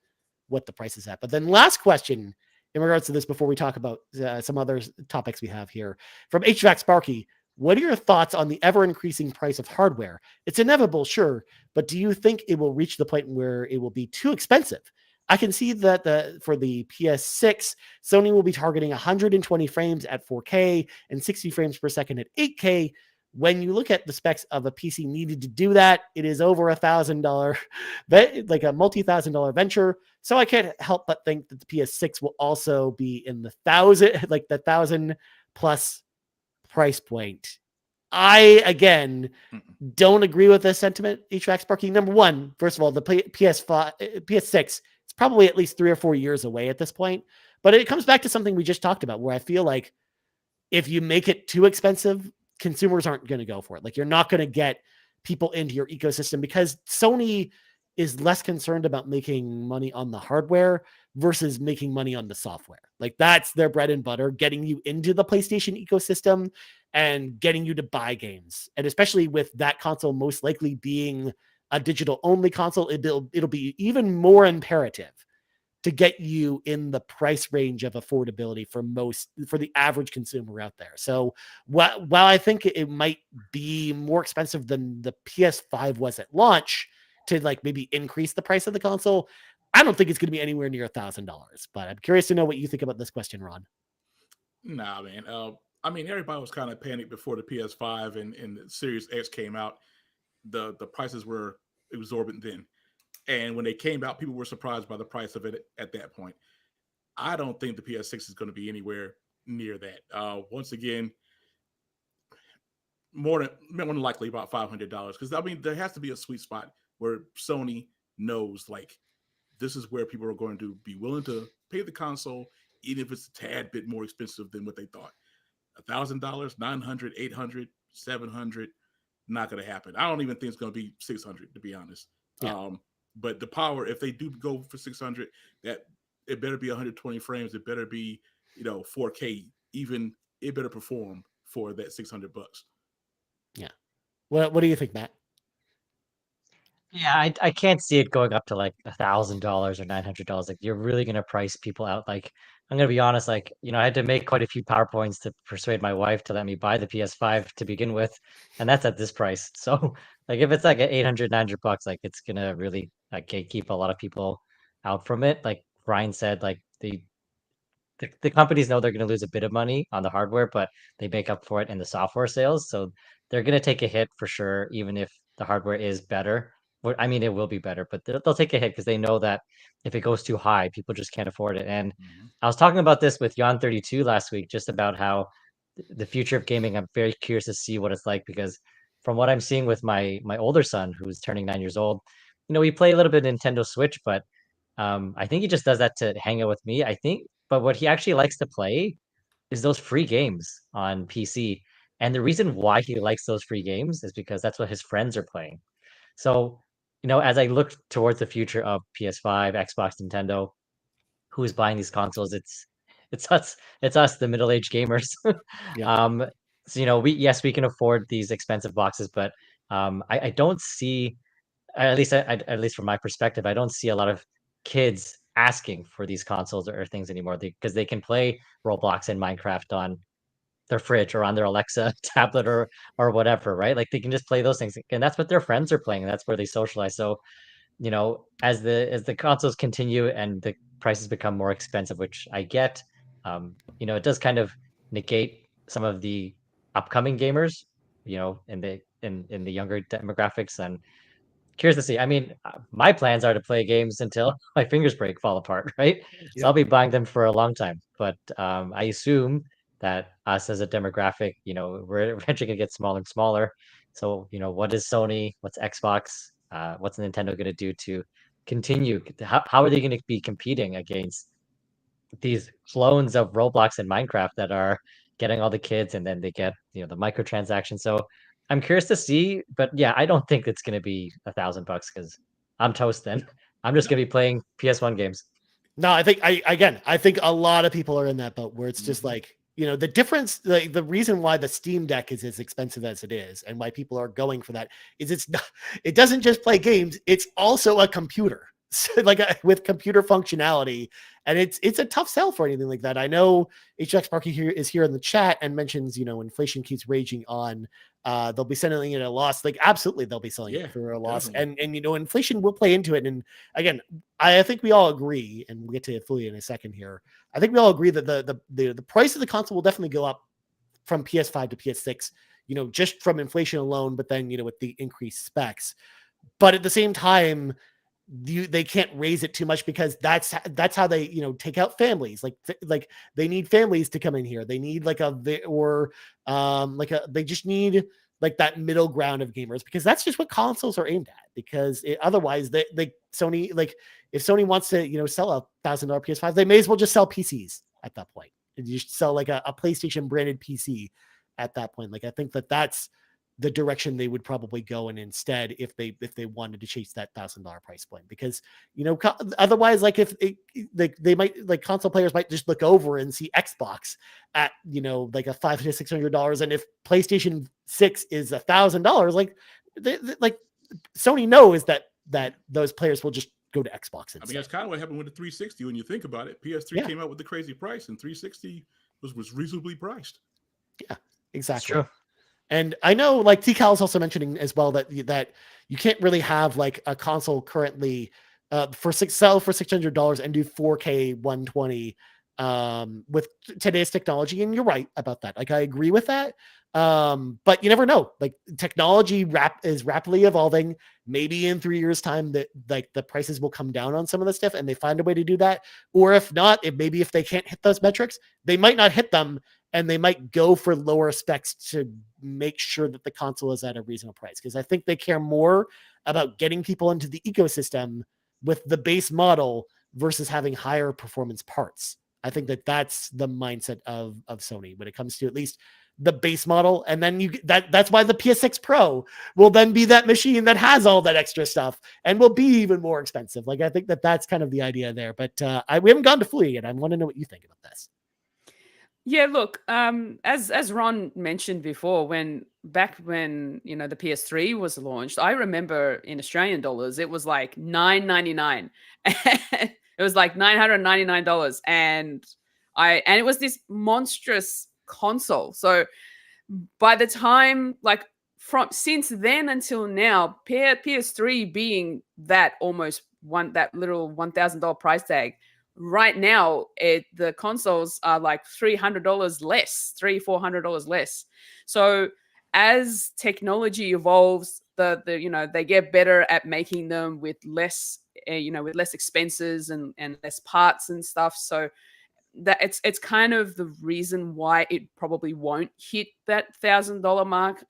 what the price is at. But then last question in regards to this, before we talk about some other topics we have here, from HVAC Sparky: what are your thoughts on the ever increasing price of hardware? It's inevitable, sure, but do you think it will reach the point where it will be too expensive? I can see that for the PS6, Sony will be targeting 120 frames at 4K and 60 frames per second at 8K. When you look at the specs of a PC needed to do that, it is over $1,000, like a multi-$1,000 venture. So I can't help but think that the PS6 will also be in the $1,000 plus price point. I, again, don't agree with this sentiment, HVAC Sparky. Number one, first of all, the PS5, PS6, it's probably at least 3 or 4 years away at this point. But it comes back to something we just talked about, where I feel like if you make it too expensive, consumers aren't going to go for it. Like, you're not going to get people into your ecosystem, because Sony is less concerned about making money on the hardware versus making money on the software. Like, that's their bread and butter, getting you into the PlayStation ecosystem and getting you to buy games. And especially with that console most likely being a digital only console, it'll be even more imperative to get you in the price range of affordability for the average consumer out there. So while I think it might be more expensive than the PS5 was at launch to like maybe increase the price of the console, I don't think it's going to be anywhere near $1,000. But I'm curious to know what you think about this question, Ron. Nah, man. I mean, everybody was kind of panicked before the PS5 and the Series X came out. The prices were exorbitant then. And when they came out, people were surprised by the price of it at that point. I don't think the PS6 is going to be anywhere near that. Once again, more than likely about $500. Because, I mean, there has to be a sweet spot where Sony knows, like, this is where people are going to be willing to pay the console, even if it's a tad bit more expensive than what they thought. $1,000, $900, $800, $700, not going to happen. I don't even think it's going to be $600, to be honest. Yeah. But the power, if they do go for 600, that it better be 120 frames. It better be, 4K. Even it better perform for that $600. Yeah. What do you think, Matt? Yeah, I can't see it going up to like $1,000 or $900. Like, you're really gonna price people out. Like, I'm gonna be honest, like, I had to make quite a few PowerPoints to persuade my wife to let me buy the PS5 to begin with, and that's at this price. So, like, if it's like at 800, $900, like, it's gonna really like keep a lot of people out from it. Like Ryan said, like the companies know they're going to lose a bit of money on the hardware, but they make up for it in the software sales. So they're going to take a hit for sure, even if the hardware is better. I mean, it will be better, but they'll take a hit because they know that if it goes too high, people just can't afford it. And I was talking about this with Yon32 last week, just about how the future of gaming. I'm very curious to see what it's like, because from what I'm seeing with my older son, who's turning 9 years old, we play a little bit of Nintendo Switch, but I think he just does that to hang out with me, I think. But what he actually likes to play is those free games on PC. And the reason why he likes those free games is because that's what his friends are playing. So, as I look towards the future of PS5, Xbox, Nintendo, who's buying these consoles, it's us, the middle-aged gamers. Yeah. So, we can afford these expensive boxes, but I don't see, at least from my perspective, I don't see a lot of kids asking for these consoles or things anymore, because they can play Roblox and Minecraft on their fridge or on their Alexa tablet or whatever, right? Like, they can just play those things, and that's what their friends are playing, and that's where they socialize. So, as the consoles continue and the prices become more expensive, which I get, it does kind of negate some of the upcoming gamers, in the younger demographics. And curious to see. I mean, my plans are to play games until my fingers fall apart, right? So I'll be buying them for a long time. But I assume that us as a demographic, we're eventually gonna get smaller and smaller. So, what is Sony? What's Xbox? What's Nintendo gonna do to continue? How are they gonna be competing against these clones of Roblox and Minecraft that are getting all the kids, and then they get, the microtransactions? So I'm curious to see, but yeah, I don't think it's going to be $1,000 because I'm toast then. I'm just going to be playing PS1 games. No, I think a lot of people are in that boat where it's just like, the difference, the reason why the Steam Deck is as expensive as it is and why people are going for that is it doesn't just play games. It's also a computer. So with computer functionality, and it's a tough sell for anything like that. I know HX Sparky is here in the chat and mentions, inflation keeps raging on. They'll be selling it at a loss. Like, absolutely, they'll be selling it for a loss. Definitely. And inflation will play into it. And again, I think we all agree, and we'll get to Fully in a second here. I think we all agree that the price of the console will definitely go up from PS5 to PS6, just from inflation alone, but then, with the increased specs. But at the same time, they can't raise it too much because that's how they, take out families. Like they need families to come in here. They need they just need like that middle ground of gamers, because that's just what consoles are aimed at. Because otherwise Sony, like if Sony wants to, sell a $1,000 PS5, they may as well just sell PCs at that point. And you just sell like a PlayStation branded PC at that point. Like I think that's the direction they would probably go in instead if they wanted to chase that $1,000 price point, because otherwise, like if they might, like console players might just look over and see Xbox at like a $500 to $600, and if PlayStation 6 is $1,000, like like Sony knows that those players will just go to Xbox instead. I mean, that's kind of what happened with the 360 when you think about it. PS3 came out with the crazy price, and 360 was reasonably priced. Yeah, exactly. That's true. And I know, like T-Cal is also mentioning as well that you can't really have like a console currently sell for $600 and do 4K 120 with today's technology. And you're right about that. Like I agree with that. But you never know. Like technology is rapidly evolving. Maybe in 3 years' time that like the prices will come down on some of the stuff, and they find a way to do that. Or if not, if they can't hit those metrics, they might not hit them. And they might go for lower specs to make sure that the console is at a reasonable price. Because I think they care more about getting people into the ecosystem with the base model versus having higher performance parts. I think that's the mindset of Sony when it comes to at least the base model. And then that's why the PS6 Pro will then be that machine that has all that extra stuff and will be even more expensive. Like I think that's kind of the idea there. But we haven't gone to Flea yet. I want to know what you think about this. Yeah, look, as Ron mentioned before, back when the PS3 was launched, I remember in Australian dollars it was like $9.99. It was like $999, and it was this monstrous console. So by the time, like since then until now, PS3 being that almost that little $1,000 price tag. Right now, the consoles are like $300 less, $400 less. So as technology evolves, they get better at making them with less, with less expenses and less parts and stuff. So that it's kind of the reason why it probably won't hit that $1,000 mark.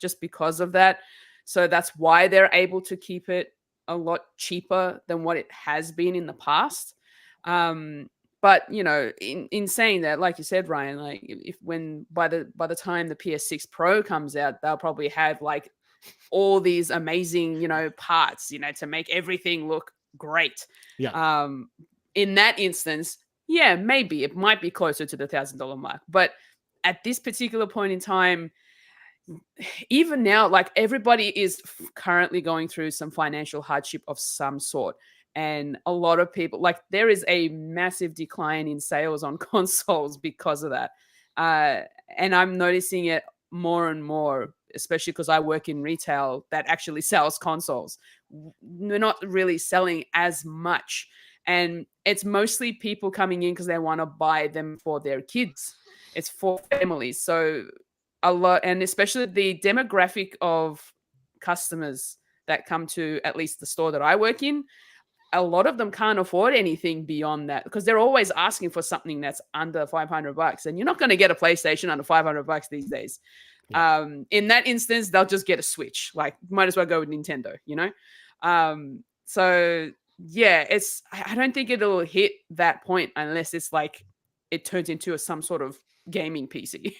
Just because of that. So that's why they're able to keep it a lot cheaper than what it has been in the past. But in saying that, like you said, Ryan, like by the time the PS6 Pro comes out, they'll probably have like all these amazing, parts, to make everything look great. Yeah. In that instance, yeah, maybe it might be closer to the $1,000 mark. But at this particular point in time, even now, like everybody is currently going through some financial hardship of some sort. And a lot of people, like there is a massive decline in sales on consoles because of that. And I'm noticing it more and more, especially because I work in retail that actually sells consoles. We're not really selling as much. And it's mostly people coming in because they want to buy them for their kids. It's for families. So a lot, and especially the demographic of customers that come to at least the store that I work in, a lot of them can't afford anything beyond that because they're always asking for something that's under $500, and you're not going to get a PlayStation under $500 these days. Yeah. In that instance, they'll just get a Switch. Like, might as well go with Nintendo, So yeah, I don't think it'll hit that point unless it's like it turns into some sort of gaming PC.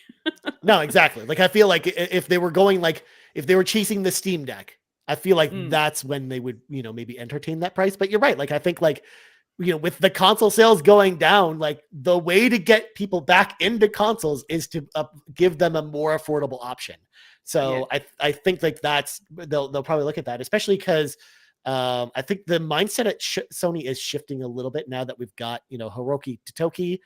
No, exactly. Like I feel like if they were chasing the Steam Deck, I feel like that's when they would, maybe entertain that price. But you're right. Like I think with the console sales going down, like the way to get people back into consoles is to give them a more affordable option. So yeah. I think like they'll probably look at that, especially because I think the mindset at Sony is shifting a little bit now that we've got, Hiroki Totoki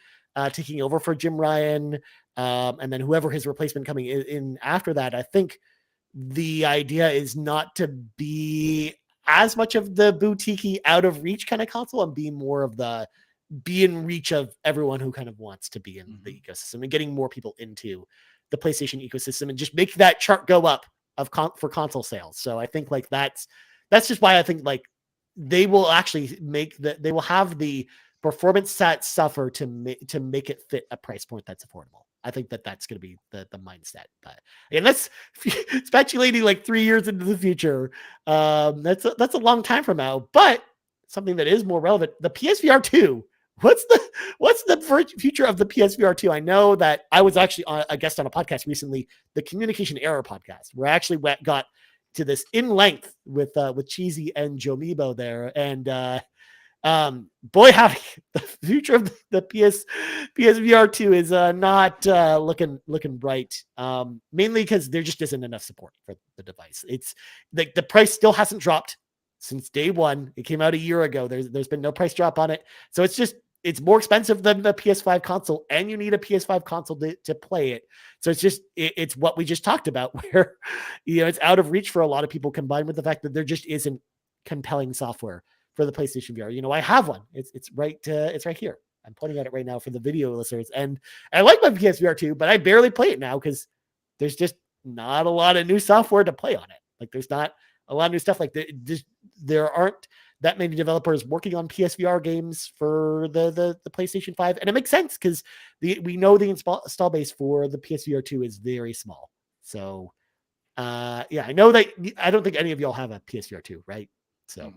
taking over for Jim Ryan, and then whoever his replacement coming in after that. I think the idea is not to be as much of the boutique out of reach kind of console and be more of be in reach of everyone who kind of wants to be in the ecosystem and getting more people into the PlayStation ecosystem and just make that chart go up for console sales. So I think like that's that's just why I think like they will actually they will have the performance stats suffer to make it fit a price point that's affordable. I think that's going to be the mindset. But and that's speculating like 3 years into the future. That's a long time from now. But something that is more relevant, the PSVR 2. What's the future of the PSVR 2? I know that I was actually a guest on a podcast recently, the Communication Error podcast, where I actually got to this in length with Cheesy and Jomibo there, and boy howdy, the future of the PSVR 2 is not looking bright. Mainly because there just isn't enough support for the device. It's like the price still hasn't dropped since day one. It came out a year ago. There's been no price drop on it, so it's more expensive than the PS5 console, and you need a PS5 console to play it. So it's what we just talked about, where it's out of reach for a lot of people, combined with the fact that there just isn't compelling software for the PlayStation VR. I have one. It's right here. I'm pointing at it right now for the video listeners, and I like my PSVR 2, but I barely play it now because there's just not a lot of new software to play on it. Like there's not a lot of new stuff. Like there aren't that many developers working on PSVR games for the PlayStation 5. And it makes sense because we know the install base for the PSVR 2 is very small. So I know that I don't think any of y'all have a PSVR 2, right? So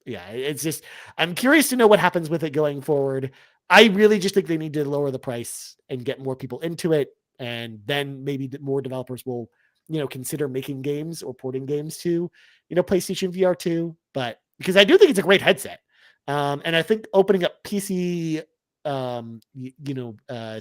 it's just, I'm curious to know what happens with it going forward. I really just think they need to lower the price and get more people into it. And then maybe more developers will consider making games or porting games to, PlayStation VR 2, but because I do think it's a great headset. And I think opening up PC,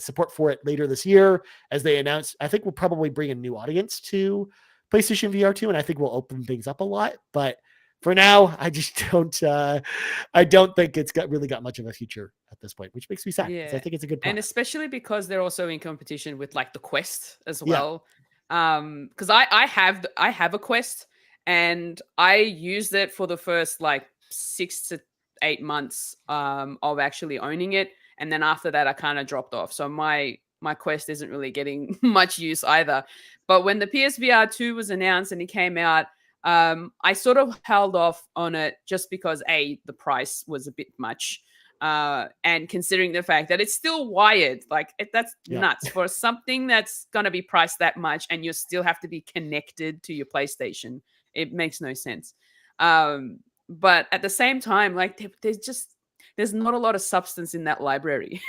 support for it later this year, as they announced, I think will probably bring a new audience to PlayStation VR 2. And I think we'll open things up a lot, but for now, I just don't, I don't think it's really got much of a future at this point, which makes me sad. Yeah. I think it's a good product. And especially because they're also in competition with like the Quest as well. Because I have a Quest, and I used it for the first like 6 to 8 months of actually owning it, and then after that I kind of dropped off. So my Quest isn't really getting much use either. But when the PSVR 2 was announced and it came out, I sort of held off on it just because the price was a bit much. And considering the fact that it's still wired, like that's nuts for something that's going to be priced that much, and you still have to be connected to your PlayStation. It makes no sense. But at the same time, like there's not a lot of substance in that library.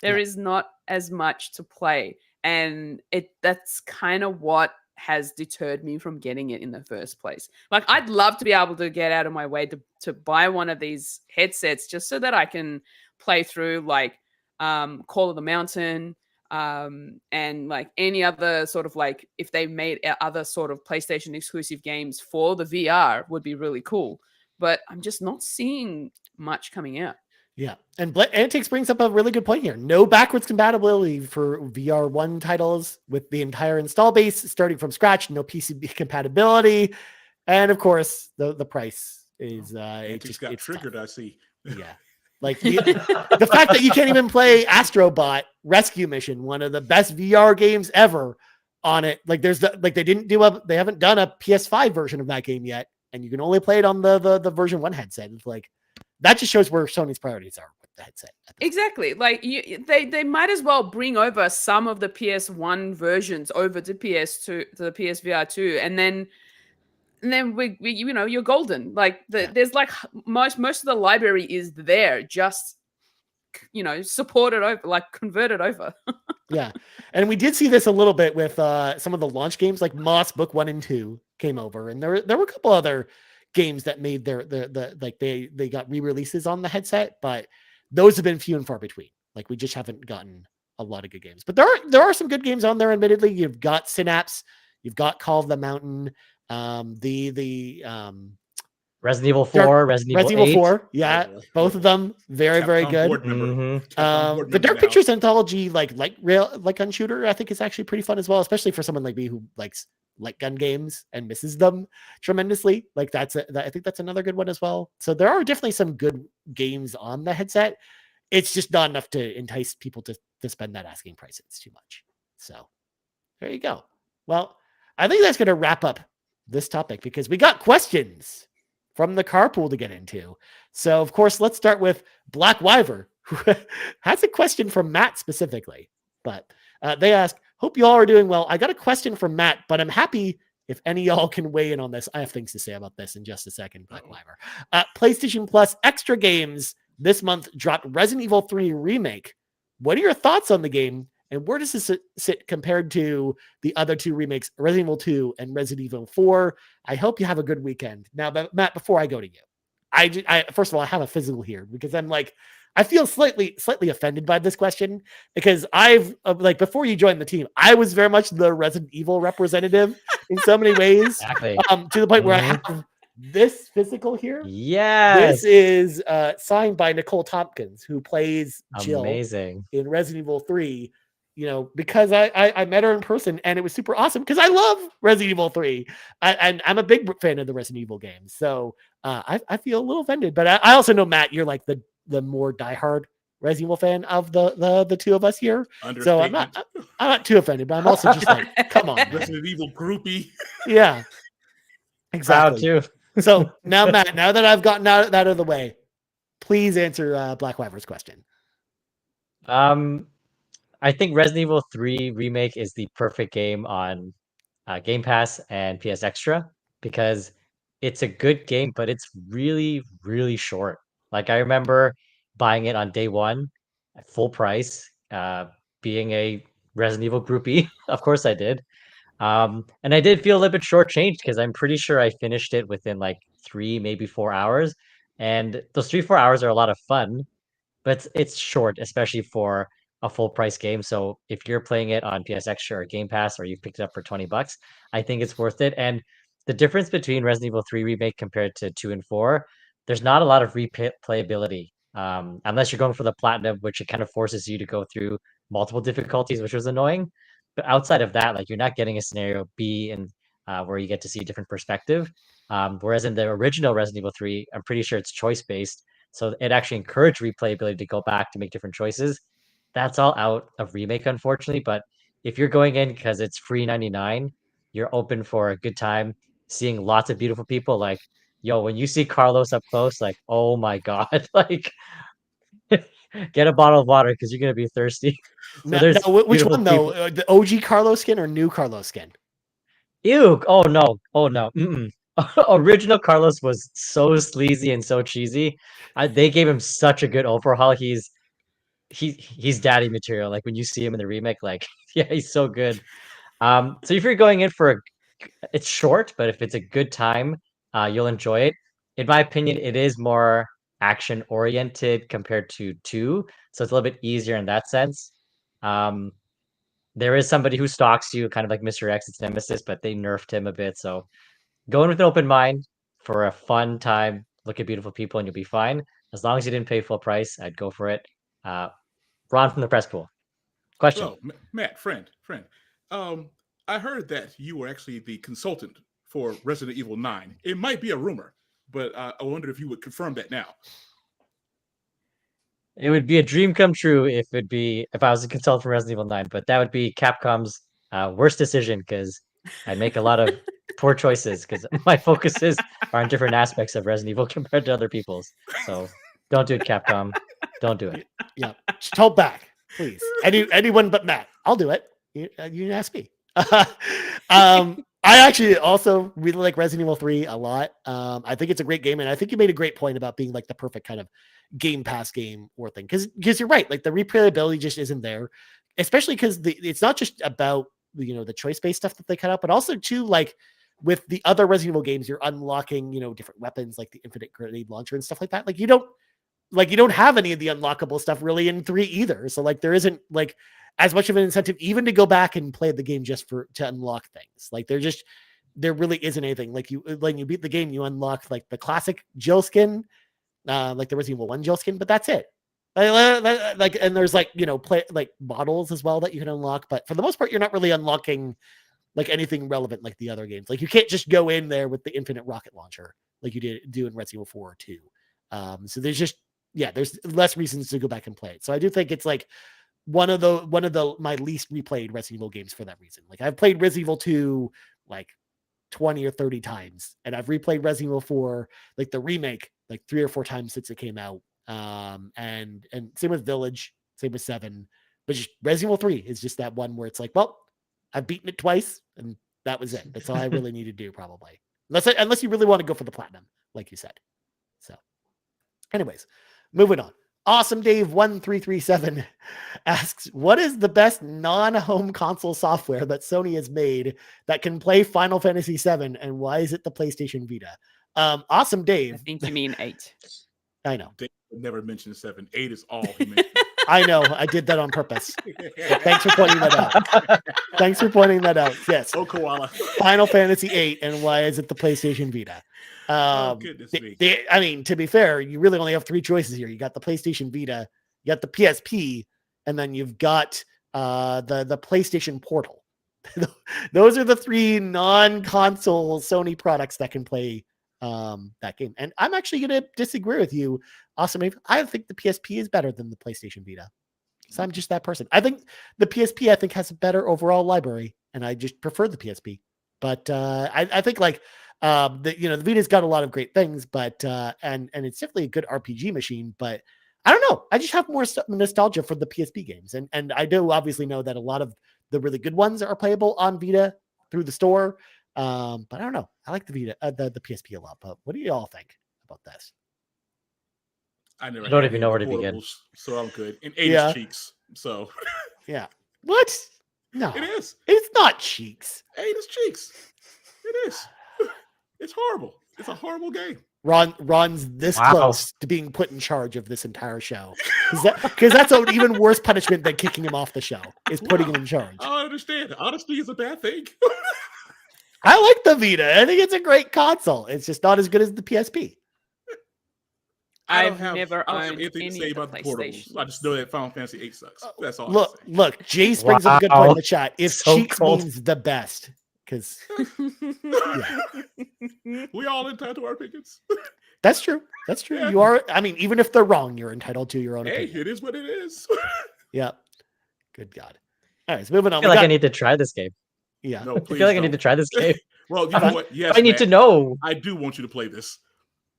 There is not as much to play. And that's kind of what has deterred me from getting it in the first place. Like I'd love to be able to get out of my way to buy one of these headsets just so that I can play through like Call of the Mountain and like any other sort of like, if they made other sort of PlayStation exclusive games for the VR would be really cool. But I'm just not seeing much coming out. Yeah. And Antics brings up a really good point here. No backwards compatibility for VR1 titles with the entire install base starting from scratch, no PC compatibility. And of course, the price is it's triggered, tough. I see. Yeah. Like the fact that you can't even play Astrobot Rescue Mission, one of the best VR games ever on it. Like they haven't done a PS5 version of that game yet, and you can only play it on the version 1 headset. It's like, that just shows where Sony's priorities are with the headset. Exactly. Like they might as well bring over some of the PS1 versions over to PS2 to the PSVR 2, and then we you're golden. Like there's like most of the library is there, just supported over, like converted over. Yeah, and we did see this a little bit with some of the launch games, like Moss Book 1 and 2 came over, and there were a couple other games that made they got re-releases on the headset, but those have been few and far between. Like we just haven't gotten a lot of good games, but there are some good games on there. Admittedly, you've got Synapse, you've got Call of the Mountain, the Resident Evil 4, Resident Evil 4, yeah, both of them very good. The Dark Pictures anthology, like gun shooter, I think is actually pretty fun as well, especially for someone like me who likes light gun games and misses them tremendously. Like I think that's another good one as well. So there are definitely some good games on the headset. It's just not enough to entice people to spend that asking price. It's too much. So there you go. Well, I think that's going to wrap up this topic because we got questions from the carpool to get into. So, of course, let's start with Black Wyver, who has a question from Matt specifically. But they ask, hope you all are doing well. I got a question from Matt, but I'm happy if any y'all can weigh in on this. I have things to say about this in just a second, Black Wyver. PlayStation Plus extra games this month dropped Resident Evil 3 Remake. What are your thoughts on the game? And where does this sit compared to the other two remakes, Resident Evil 2 and Resident Evil 4? I hope you have a good weekend. Now, Matt, before I go to you, I first of all, I have a physical here because I'm like, I feel slightly offended by this question because I've like before you joined the team, I was very much the Resident Evil representative in so many ways, Exactly. to the point where I have this physical here. Yes. This is signed by Nicole Tompkins, who plays Jill Amazing. in Resident Evil 3. You know, because I met her in person and it was super awesome because I love Resident Evil 3 and I'm a big fan of the Resident Evil games. So I feel a little offended, but I also know, Matt, you're like the more diehard Resident Evil fan of the two of us here. So I'm not too offended, but I'm also just like, come on, Resident Evil groupie. Yeah, exactly. Proud too. So now, Matt, now that I've gotten that out of the way, please answer Black Wyver's question. I think Resident Evil 3 Remake is the perfect game on Game Pass and PS Extra because it's a good game, but it's really, really short. Like I remember buying it on day one at full price, being a Resident Evil groupie. Of course I did. And I did feel a little bit shortchanged because I'm pretty sure I finished it within like 3, maybe 4 hours. And those 3, 4 hours are a lot of fun, but it's short, especially for a full price game. So if you're playing it on PS Extra or Game Pass, or you picked it up for $20, I think it's worth it. And the difference between Resident Evil 3 Remake compared to 2 and 4, there's not a lot of replayability. Unless you're going for the platinum, which it kind of forces you to go through multiple difficulties, which was annoying. But outside of that, like you're not getting a scenario B and where you get to see a different perspective. Whereas in the original Resident Evil 3, I'm pretty sure it's choice based. So it actually encouraged replayability to go back to make different choices. That's all out of Remake, unfortunately. But if you're going in because it's free 99, you're open for a good time, seeing lots of beautiful people. Like, yo, when you see Carlos up close, like, oh my God, like, get a bottle of water because you're gonna be thirsty. So there's which one though? people. The OG Carlos skin or new Carlos skin? Ew! Oh no! Oh no! Mm-mm. Original Carlos was so sleazy and so cheesy. They gave him such a good overhaul. He's daddy material. Like when you see him in the remake, like yeah, he's so good. So if you're going in for it's short, but if it's a good time, you'll enjoy it. In my opinion, it is more action oriented compared to 2, so it's a little bit easier in that sense. There is somebody who stalks you, kind of like Mr. X, it's Nemesis, but they nerfed him a bit. So go in with an open mind for a fun time, look at beautiful people, and you'll be fine. As long as you didn't pay full price, I'd go for it. Ron from the press pool. Question. Oh, Matt, friend. I heard that you were actually the consultant for Resident Evil 9. It might be a rumor, but I wonder if you would confirm that now. It would be a dream come true if I was a consultant for Resident Evil 9, but that would be Capcom's worst decision because I'd make a lot of poor choices because my focuses are on different aspects of Resident Evil compared to other people's. So don't do it, Capcom. Don't do it. Yeah, just hold back, please. Anyone but Matt. I'll do it. You ask me. I actually also really like Resident Evil 3 a lot. I think it's a great game, and I think you made a great point about being like the perfect kind of Game Pass game or thing. Because you're right, like the replayability just isn't there, especially because it's not just about the choice-based stuff that they cut out, but also too like with the other Resident Evil games, you're unlocking different weapons like the infinite grenade launcher and stuff like that. Like you don't have any of the unlockable stuff really in 3 either. So like there isn't like as much of an incentive even to go back and play the game just to unlock things. Like there really isn't anything. Like when you beat the game, you unlock like the classic Jill skin, like the Resident Evil 1 Jill skin, but that's it. Like and there's like play like models as well that you can unlock, but for the most part, you're not really unlocking like anything relevant like the other games. Like you can't just go in there with the infinite rocket launcher like you do in Resident Evil 4 or 2. So there's less reasons to go back and play it. So I do think it's like one of the my least replayed Resident Evil games for that reason. Like I've played Resident Evil 2 like 20 or 30 times. And I've replayed Resident Evil 4, like the remake, like 3 or 4 times since it came out. And same with Village, same with 7. But just Resident Evil 3 is just that one where it's like, well, I've beaten it twice, and that was it. That's all I really need to do, probably. Unless you really want to go for the platinum, like you said. So, anyways, moving on. Awesome Dave 1337 asks, what is the best non-home console software that Sony has made that can play Final Fantasy VII, and why is it the PlayStation Vita? Awesome Dave. I think you mean 8. I know. Dave never mentioned 7. 8 is all he mentioned. I know. I did that on purpose. Thanks for pointing that out. Thanks for pointing that out. Yes. Oh, koala. Final Fantasy VIII, and why is it the PlayStation Vita? Goodness me. I mean, to be fair, you really only have 3 choices here. You got the PlayStation Vita, you got the PSP, and then you've got the PlayStation Portal. Those are the 3 non-console Sony products that can play that game. And I'm actually going to disagree with you. Awesome. I think the PSP is better than the PlayStation Vita. So I'm just that person. I think the PSP, has a better overall library, and I just prefer the PSP. But I think like the Vita's got a lot of great things, but and it's definitely a good RPG machine. But I don't know. I just have more nostalgia for the PSP games, and I do obviously know that a lot of the really good ones are playable on Vita through the store. But I don't know. I like the Vita, the PSP a lot. But what do you all think about this? I never don't had even know where to portables, begin. So I'm good. And 8 is cheeks. So yeah. What? No. It is. It's not cheeks. 8 is cheeks. It is. It's horrible. It's a horrible game. Ron's this close to being put in charge of this entire show. Because that's an even worse punishment than kicking him off the show, is putting him in charge. I understand. Honesty is a bad thing. I like the Vita. I think it's a great console. It's just not as good as the PSP. I've never owned anything to say any of about the the portables. I just know that Final Fantasy 8 sucks. That's all. Look, Jace brings up a good point in the chat. If So cheeks cold. means the best, because we all entitled to our opinions. that's true. That's true. Yeah. You are. I mean, even if they're wrong, you're entitled to your own Hey, opinion. it is what it is. Yeah. Good God. All right, so moving on. I feel like I need to try this game. Yeah. No, I please feel like I don't. need to try this game. Well, you know what? Yes, I need Matt, to know I do want you to play this.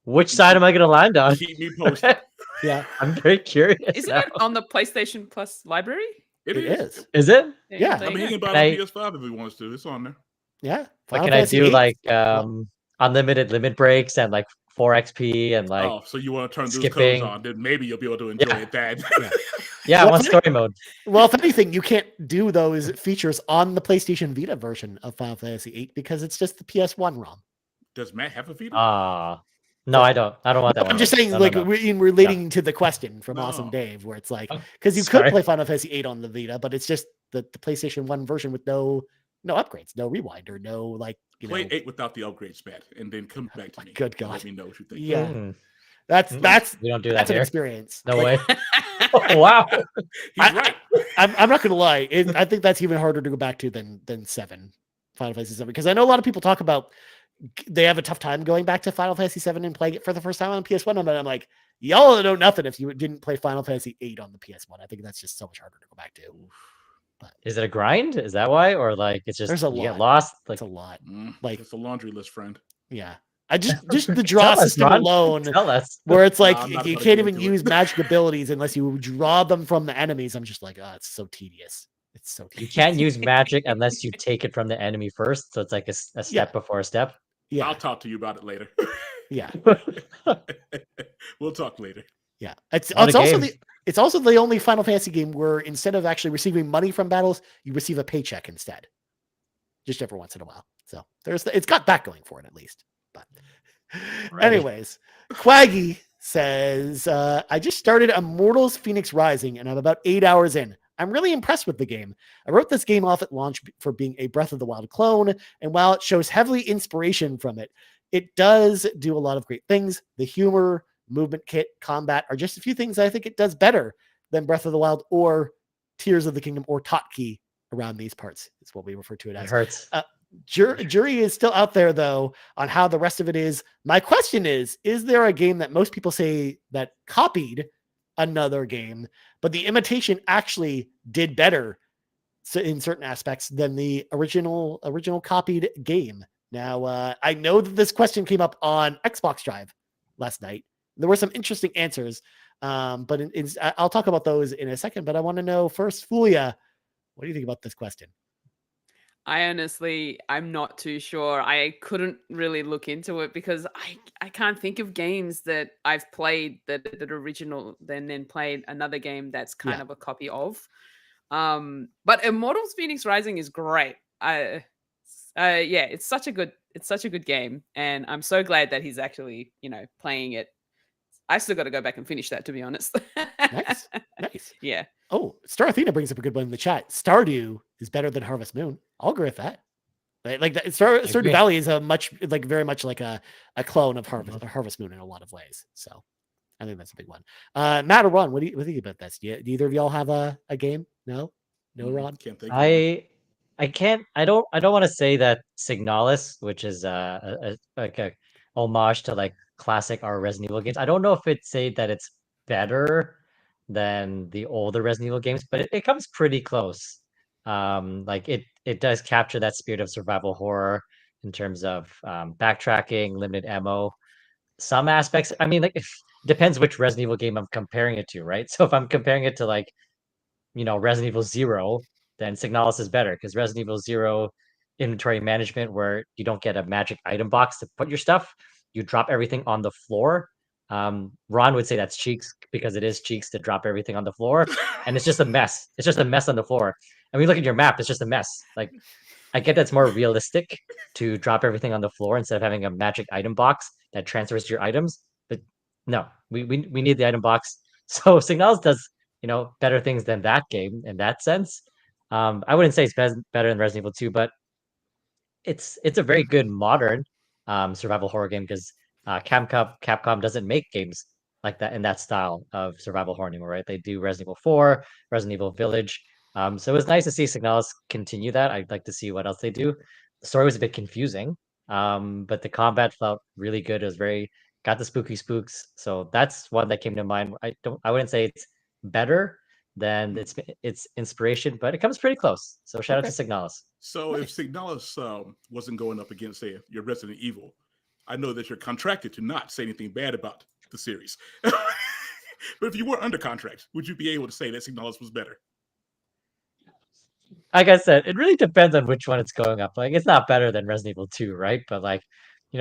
which side am I going to land on. Keep me posted. Yeah. I'm very curious. Isn't now. it on the PlayStation Plus library? It is. Is it? Yeah. there I you mean, he go. can buy it Can on PS5 if he wants to. It's on there. Yeah. But Final can I Fantasy do VIII? like unlimited limit breaks and like 4 XP and like Oh, so you want to turn those skipping. codes on? Then maybe you'll be able to enjoy it. That. yeah, I Well, want story mode. Well, if anything, you can't do those features on the PlayStation Vita version of Final Fantasy VIII because it's just the PS1 ROM. Does Matt have a Vita? No, I don't. I don't want that one. I'm just saying, No, like, no. in relating to the question from No. Awesome Dave, where it's like, Oh, because you sorry. could play Final Fantasy VIII on the Vita, but it's just the PlayStation 1 version with no upgrades, no rewind, or no, like, Play 8 without the upgrades, Matt, and then come back to me. Good and God. Let me know what you think. Yeah. Mm, That's we don't do that's that an here. experience. No Like, way. Wow. He's right. I'm not gonna lie. I think that's even harder to go back to than 7, Final Fantasy 7, because I know a lot of people talk about they have a tough time going back to Final Fantasy 7 and playing it for the first time on PS1. And I'm like, y'all know nothing if you didn't play Final Fantasy 8 on the PS1. I think that's just so much harder to go back to. But Is it a grind? Is that why? Or like it's just There's a you get lot. lost? Like it's a lot. Like Like- it's a laundry list, friend. Yeah. I just the draw Tell us, system Ron. alone, tell us. where it's like I'm not you gonna can't get even into it. use magic abilities unless you draw them from the enemies. I'm just like, oh, it's so tedious. It's so You tedious. can't use magic unless you take it from the enemy first. So it's like a step Yeah. before a step. Yeah. I'll talk to you about it later. Yeah. We'll talk later. Yeah. It's What a also game. it's also the only Final Fantasy game where instead of actually receiving money from battles, you receive a paycheck instead. Just every once in a while. So it's got that going for it at least. But Right. anyways, Quaggy says, I just started Immortals Phoenix Rising and I'm about 8 hours in. I'm really impressed with the game. I wrote this game off at launch for being a Breath of the Wild clone, and while it shows heavily inspiration from it, it does do a lot of great things. The humor, movement kit, combat are just a few things I think it does better than Breath of the Wild or Tears of the Kingdom or Totkey around these parts. Is what we refer to it It as. hurts. Jury is still out there, though, on how the rest of it is. My question is there a game that most people say that copied another game, but the imitation actually did better in certain aspects than the original copied game? Now, I know that this question came up on Xbox Drive last night. There were some interesting answers, but I'll talk about those in a second. But I want to know first, Fulia, what do you think about this question? I'm not too sure. I couldn't really look into it because I can't think of games that I've played that original, then played another game that's kind of a copy of. But Immortals Phoenix Rising is great. It's such a good game, and I'm so glad that he's actually, playing it. I still got to go back and finish that, to be honest. Nice. Yeah. Oh, Star Athena brings up a good one in the chat. Stardew is better than Harvest Moon. I'll agree with that. Like that, Stardew Valley is very much like a clone of Harvest Moon in a lot of ways. So I think that's a big one. Matt or Ron, what do you think about this? Do either of y'all have a game? No, Ron. Can't think. I can't. I don't want to say that Signalis, which is like a homage to like classic or Resident Evil games. I don't know if it's say that it's better than the older Resident Evil games, but it comes pretty close. Like it does capture that spirit of survival horror in terms of backtracking, limited ammo. Some aspects, I mean, like it depends which Resident Evil game I'm comparing it to, right? So if I'm comparing it to like, Resident Evil Zero, then Signalis is better because Resident Evil Zero inventory management, where you don't get a magic item box to put your stuff, you drop everything on the floor. Ron would say that's cheeks because it is cheeks to drop everything on the floor, and it's just a mess. It's just a mess on the floor. And when you look at your map, it's just a mess. Like I get that's more realistic to drop everything on the floor instead of having a magic item box that transfers your items. But no, we need the item box. So Signalis does better things than that game in that sense. I wouldn't say it's better than Resident Evil 2, but it's a very good modern survival horror game because Capcom doesn't make games like that in that style of survival horror anymore, right? They do Resident Evil 4, Resident Evil Village. So it was nice to see Signalis continue that. I'd like to see what else they do. The story was a bit confusing, but the combat felt really good. It was got the spooky spooks. So that's one that came to mind. I wouldn't say it's better than its inspiration, but it comes pretty close. So shout out to Signalis. So if Signalis wasn't going up against, say, your Resident Evil, I know that you're contracted to not say anything bad about the series. But if you were under contract, would you be able to say that Signalis was better? Like I said, it really depends on which one it's going up. Like, it's not better than Resident Evil 2, right? But like,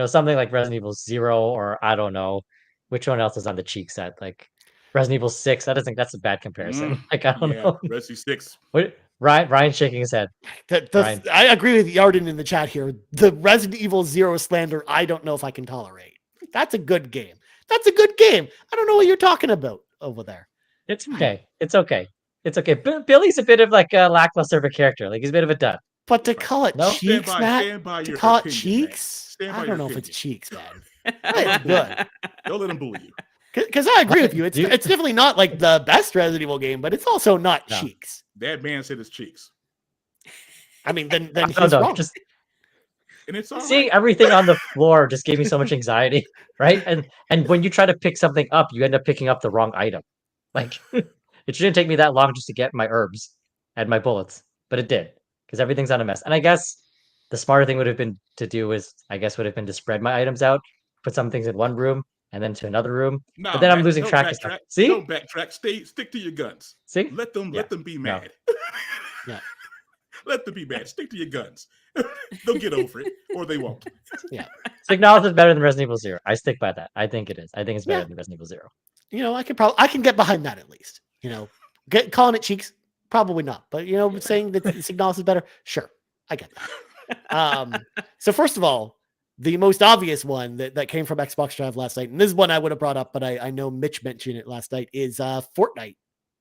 something like Resident Evil 0, or I don't know, which one else is on the cheek set? Like Resident Evil 6, I don't think that's a bad comparison. Like, I don't know. Resident 6. Ryan shaking his head. I agree with Yarden in the chat here. The Resident Evil 0 slander, I don't know if I can tolerate. That's a good game. That's a good game. I don't know what you're talking about over there. It's okay. It's okay. It's okay. Billy's a bit of like a lackluster of a character. Like, he's a bit of a dud. But to call it cheeks, Matt? To call it cheeks? I don't know if it's cheeks, man. It's good. Don't let him bully you. Because I agree with you. It's definitely not like the best Resident Evil game, but it's also not cheeks. That man said it's cheeks. I mean, then he's wrong. And it's all seeing everything on the floor just gave me so much anxiety, right? And when you try to pick something up, you end up picking up the wrong item. Like, it shouldn't take me that long just to get my herbs and my bullets, but it did because everything's on a mess. And I guess the smarter thing would have been to spread my items out, put some things in one room and then to another room. No, but then I'm losing track of stuff. See? Don't backtrack. Stick to your guns. See? Let them be mad. Yeah. Let them be mad. Stick to your guns. They'll get over it, or they won't. Yeah. Signalis is better than Resident Evil 0. I stick by that. I think it is. I think it's better than Resident Evil 0. I can get behind that at least. Calling it cheeks, probably not. But saying that Signalis is better, sure, I get that. So first of all, the most obvious one that came from Xbox Drive last night, and this is one I would have brought up, but I know Mitch mentioned it last night, is Fortnite.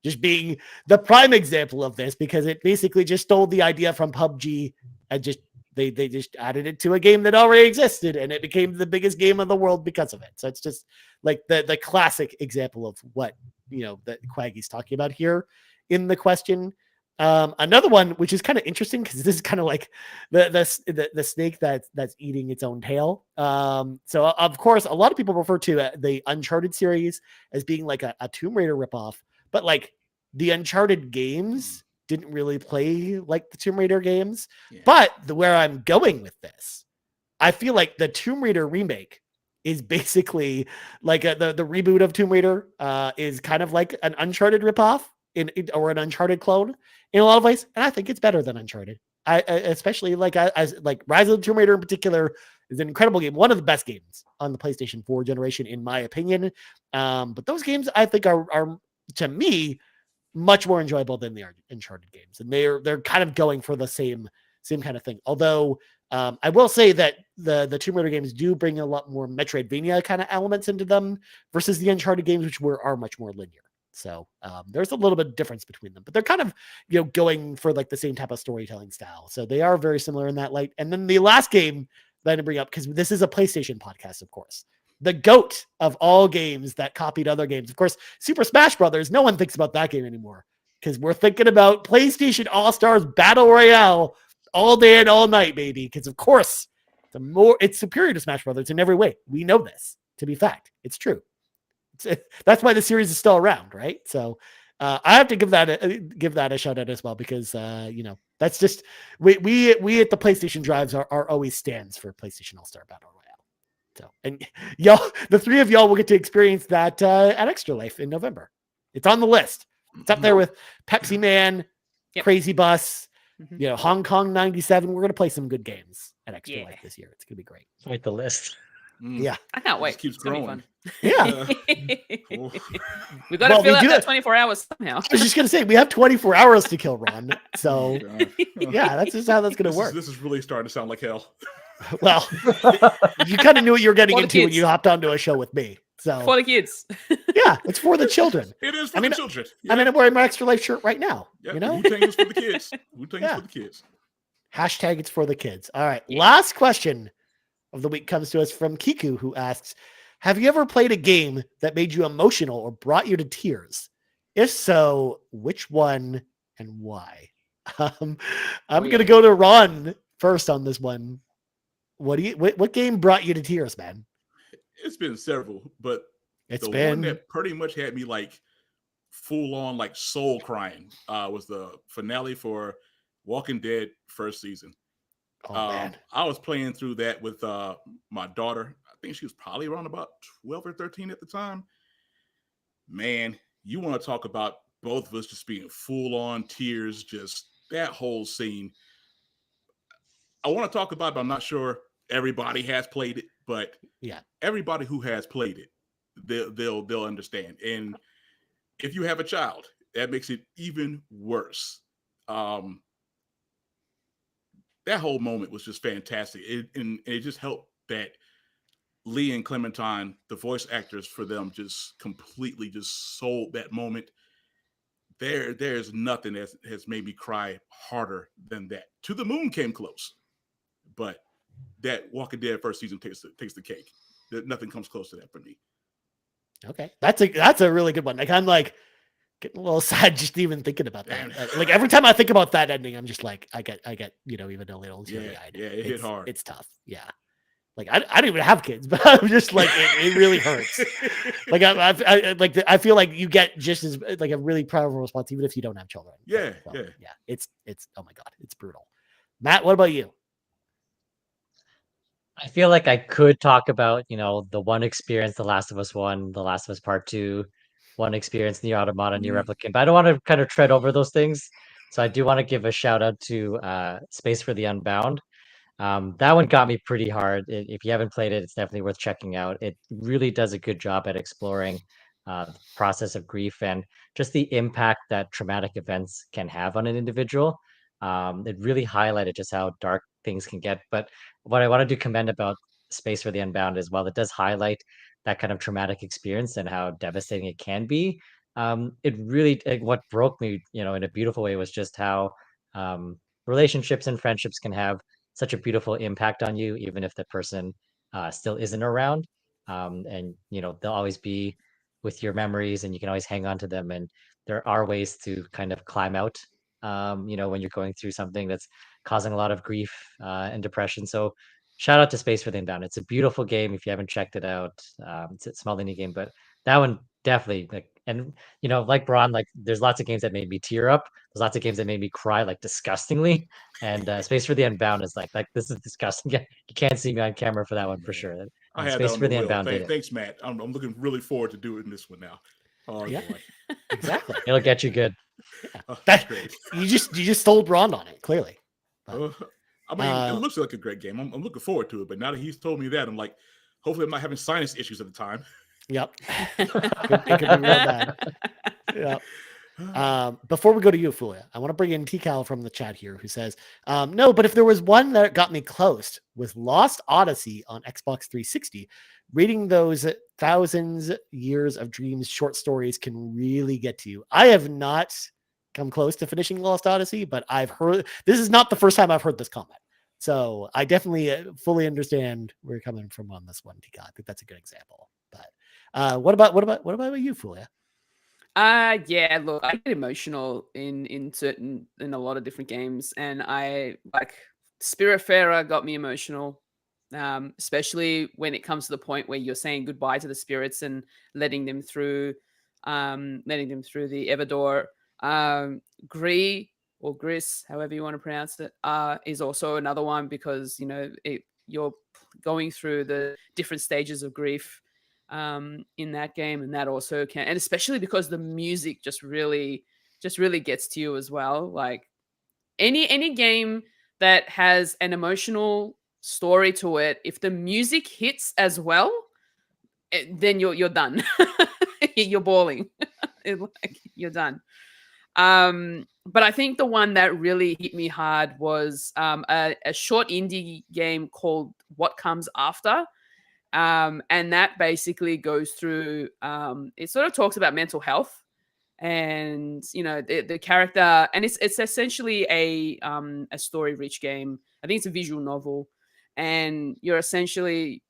Just being the prime example of this, because it basically just stole the idea from PUBG and they just added it to a game that already existed, and it became the biggest game of the world because of it. So it's just like the classic example of what that Quaggy's talking about here in the question. Another one which is kind of interesting because this is kind of like the snake that's eating its own tail. So of course a lot of people refer to the Uncharted series as being like a Tomb Raider ripoff, but like the Uncharted games didn't really play like the Tomb Raider games. Yeah. But where I'm going with this I feel like the Tomb Raider remake is basically like the reboot of Tomb Raider is kind of like an Uncharted ripoff or an Uncharted clone in a lot of ways, and I think it's better than Uncharted. I especially like as like Rise of the Tomb Raider in particular is an incredible game, one of the best games on the PlayStation 4 generation in my opinion. But those games I think are to me much more enjoyable than the Uncharted games, and they're kind of going for the same kind of thing. Although I will say that the Tomb Raider games do bring a lot more Metroidvania kind of elements into them versus the Uncharted games, which are much more linear. So there's a little bit of difference between them, but they're kind of going for like the same type of storytelling style. So they are very similar in that light. And then the last game that I bring up, because this is a PlayStation podcast, of course, the GOAT of all games that copied other games, of course, Super Smash Brothers. No one thinks about that game anymore because we're thinking about PlayStation All Stars Battle Royale all day and all night, baby. Because of course, it's superior to Smash Brothers in every way. We know this to be fact. It's true. That's why the series is still around, right? So I have to give that a shout out as well because that's just we at the PlayStation Drives are always stands for PlayStation All Star Battle Royale. So and y'all, the three of y'all will get to experience that at Extra Life in November. It's on the list. It's up there with Pepsi Man, Crazy Bus, Hong Kong 97. We're gonna play some good games at Extra Life this year. It's gonna be great. Wait, the list. Yeah, I can't wait. It keeps It's gonna be growing. Yeah. We got to fill out that 24 hours somehow. I was just gonna say we have 24 hours to kill Ron. So yeah, that's just how that's gonna work. This is really starting to sound like hell. Well, you kind of knew what you were getting For the into when kids. you hopped onto a show with me. So For the kids. yeah, it's for the children. It is for the children. I mean, I'm wearing my Extra Life shirt right now. Yeah, You know, Wu-Tang is for the kids. Wu-Tang is for the kids. hashtag it's for the kids. All right, last question of the week comes to us from Kiku, who asks, have you ever played a game that made you emotional or brought you to tears? If so, which one and why? I'm gonna go to Ron first on this one. What game brought you to tears, man? It's been several, but It's the been one that pretty much had me like full on like soul crying was the finale for Walking Dead first season. man. I was playing through that with my daughter. I think she was probably around about 12 or 13 at the time. Man, you want to talk about both of us just being full on tears, just that whole scene. I want to talk about it, but I'm not sure everybody has played it, but Yeah. everybody who has played it, they'll understand. And if you have a child, that makes it even worse. That whole moment was just fantastic. It just helped that Lee and Clementine, the voice actors for them, just completely just sold that moment. There's nothing that has made me cry harder than that. To the Moon came close, but that Walking Dead first season takes the cake. Nothing comes close to that for me. Okay, that's a really good one. Like I'm like getting a little sad just even thinking about that. Like every time I think about that ending, I'm just like I get even a little teary-eyed. Yeah, it hit hard. It's tough. Yeah. Like I don't even have kids, but I'm just like it really hurts. Like I feel like you get just as like a really powerful response even if you don't have children. Yeah, yeah. It's oh my god, it's brutal. Matt, what about you? I feel like I could talk about, the one experience, The Last of Us 1, The Last of Us Part 2, one experience, Nier Automata, Nier Replicant, but I don't want to kind of tread over those things. So I do want to give a shout out to Space for the Unbound. That one got me pretty hard. If you haven't played it, it's definitely worth checking out. It really does a good job at exploring the process of grief and just the impact that traumatic events can have on an individual. It really highlighted just how dark things can get. But what I wanted to commend about Space for the Unbound is while it does highlight that kind of traumatic experience and how devastating it can be, it really what broke me, in a beautiful way was just how relationships and friendships can have such a beautiful impact on you, even if the person still isn't around. And they'll always be with your memories, and you can always hang on to them. And there are ways to kind of climb out, when you're going through something that's causing a lot of grief and depression. So shout out to Space for the Inbound. It's a beautiful game. If you haven't checked it out, it's a small indie game, but that one definitely like And like Braun, like there's lots of games that made me tear up. There's lots of games that made me cry like disgustingly. And Space for the Unbound is like this is disgusting. You can't see me on camera for that one for sure. I And had that Space on for the the wheel. Unbound did it. Thanks, Matt. I'm looking really forward to doing this one now. Oh Yeah. boy, Exactly. It'll get you good. oh, that's That, great. you just sold Ron on it, clearly. I mean, it looks like a great game. I'm looking forward to it. But now that he's told me that, I'm like, hopefully, I'm not having sinus issues at the time. Yep. It could be real bad. Yep. Before we go to you, Fulia, I want to bring in T-Cal from the chat here who says, no, but if there was one that got me close was Lost Odyssey on Xbox 360. Reading those thousands years of dreams short stories can really get to you. I have not come close to finishing Lost Odyssey, but I've heard this is not the first time I've heard this comment. So I definitely fully understand where you're coming from on this one, T-Cal. I think that's a good example. But what about you, Fulia? Yeah, look, I get emotional in a lot of different games, and I like Spiritfarer got me emotional, especially when it comes to the point where you're saying goodbye to the spirits and letting them through the Everdoor. Gree or Gris, however you want to pronounce it, is also another one because you're going through the different stages of grief in that game, and that also can, and especially because the music just really gets to you as well. Like any game that has an emotional story to it, if the music hits as well, then you're done. You're bawling. Like, you're done. But I think the one that really hit me hard was a short indie game called What Comes After. And that basically goes through, it sort of talks about mental health and, the character, and it's essentially a story-rich game. I think it's a visual novel, and you're essentially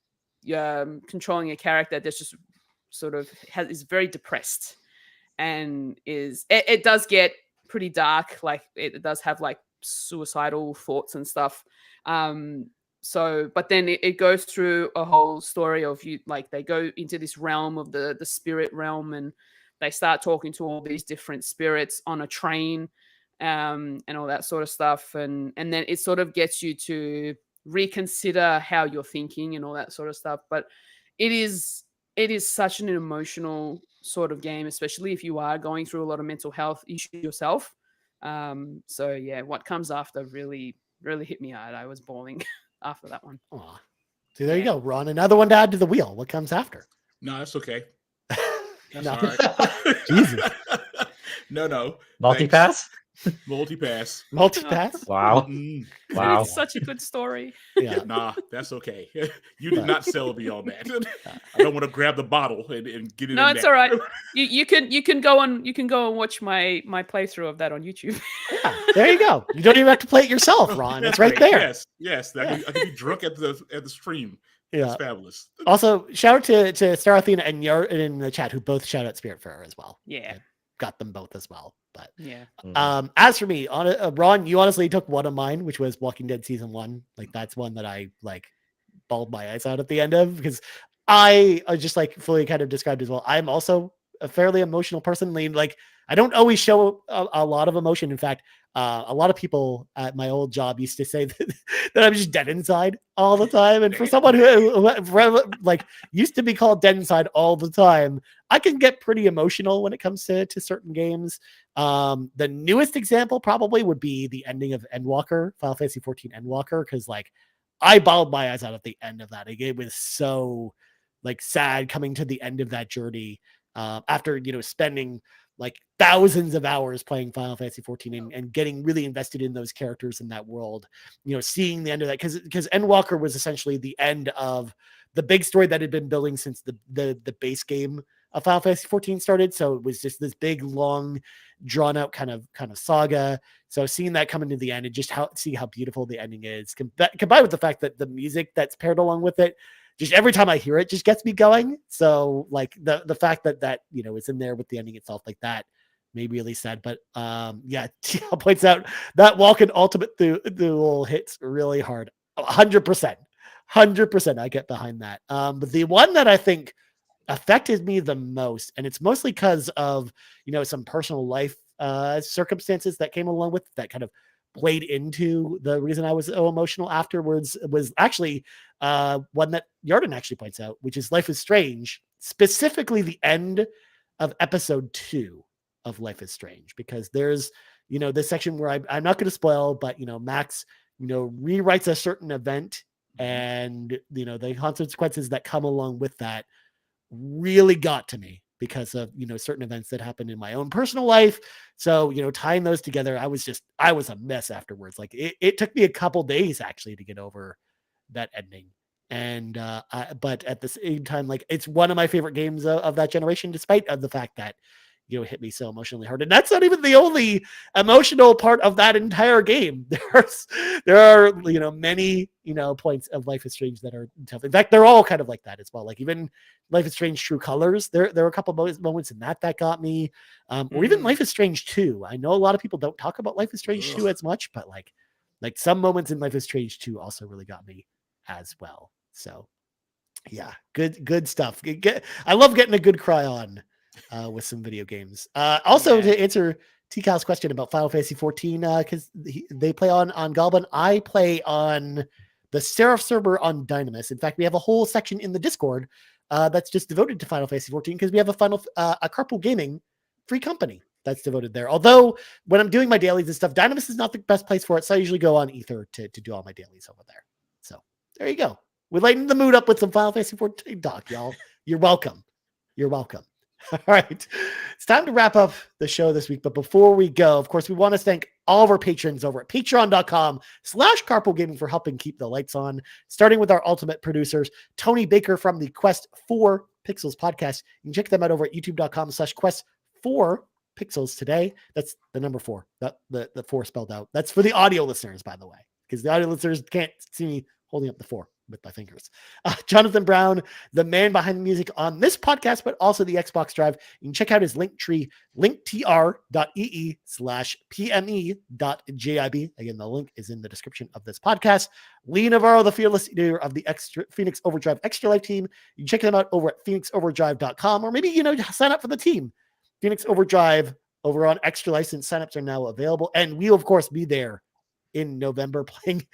controlling a character that's just sort of is very depressed, and it does get pretty dark. Like it does have like suicidal thoughts and stuff. So, but then it goes through a whole story of they go into this realm of the spirit realm, and they start talking to all these different spirits on a train, and all that sort of stuff. And then it sort of gets you to reconsider how you're thinking and all that sort of stuff. But it is such an emotional sort of game, especially if you are going through a lot of mental health issues yourself. So yeah, What Comes After really hit me hard. I was bawling after that one. Aw. See, there you go, Ron. Another one to add to the wheel. What comes after? No, that's okay. That's No. all right. Jesus. No. Multi-pass? Multi-pass. Multi-pass? Wow. Wow. It's such a good story. Yeah. Nah, that's okay. You did not sell me on that. I don't want to grab the bottle and get it. No, in it's there. all right. You can go and watch my playthrough of that on YouTube. Yeah, there you go. You don't even have to play it yourself, Ron. It's right there. Yes. I can be drunk at the stream. Yeah. That's fabulous. Also, shout out to Star Athena and Yar in the chat who both shout out Spiritfarer as well. Yeah. I got them both as well. But yeah. As for me, Ron, you honestly took one of mine, which was Walking Dead Season 1. Like that's one that I bawled my eyes out at the end of, because I just fully kind of described as well. I'm also a fairly emotional person. Like I don't always show a lot of emotion. In fact, a lot of people at my old job used to say that I'm just dead inside all the time. And for someone who used to be called dead inside all the time, I can get pretty emotional when it comes to certain games. The newest example probably would be the ending of Endwalker, Final Fantasy 14 Endwalker, because I bawled my eyes out at the end of that. It was so sad coming to the end of that journey after spending thousands of hours playing Final Fantasy 14 and getting really invested in those characters in that world. Seeing the end of that, because Endwalker was essentially the end of the big story that had been building since the base game of Final Fantasy 14 started. So it was just this big, long, drawn out kind of saga. So seeing that come into the end and just see how beautiful the ending is, combined with the fact that the music that's paired along with it, just every time I hear it, just gets me going. So the fact that is in there with the ending itself, that made me really sad. But yeah, TL points out that Walken Ultimate Duel hits really hard. 100%. I get behind that. But the one that I think affected me the most, and it's mostly because of, some personal life circumstances that came along with that kind of played into the reason I was so emotional afterwards, was actually one that Yarden actually points out, which is Life is Strange, specifically the end of episode 2 of Life is Strange, because there's, this section where I'm not going to spoil, but, Max, rewrites a certain event, and, the consequences that come along with that really got to me because of, certain events that happened in my own personal life. So, tying those together, I was a mess afterwards. Like it took me a couple days actually to get over that ending. And, but at the same time, like it's one of my favorite games of that generation, despite of the fact that, hit me so emotionally hard. And that's not even the only emotional part of that entire game. There are, many, points of Life is Strange that are tough. In fact, they're all kind of like that as well. Like even Life is Strange True Colors, there are a couple of moments in that got me. Or even Life is Strange 2. I know a lot of people don't talk about Life is Strange 2 as much, but like some moments in Life is Strange 2 also really got me as well. So yeah, good stuff. I love getting a good cry on with some video games. Also, to answer T-Cal's question about Final Fantasy 14, because they play on Goblin, I play on the Seraph server on Dynamis. In fact, we have a whole section in the Discord that's just devoted to Final Fantasy 14 because we have a Carpool Gaming free company that's devoted there. Although when I'm doing my dailies and stuff, Dynamis is not the best place for it, so I usually go on Ether to do all my dailies over there. So there you go. We lighten the mood up with some Final Fantasy 14 talk, y'all. You're welcome. You're welcome. All right. It's time to wrap up the show this week. But before we go, of course, we want to thank all of our patrons over at patreon.com/carpoolgaming for helping keep the lights on, starting with our ultimate producers, Tony Baker from the Quest 4 Pixels podcast. You can check them out over at youtube.com/quest4pixels today. That's the number 4, the 4 spelled out. That's for the audio listeners, by the way, because the audio listeners can't see me holding up the 4 with my fingers. Jonathan Brown, the man behind the music on this podcast, but also the Xbox Drive. You can check out his link tree, linktr.ee/pme.jib. Again, the link is in the description of this podcast. Lee Navarro, the fearless leader of the Phoenix Overdrive Extra Life team. You can check them out over at phoenixoverdrive.com, or maybe, sign up for the team. Phoenix Overdrive over on Extra License signups are now available. And we'll, of course, be there in November playing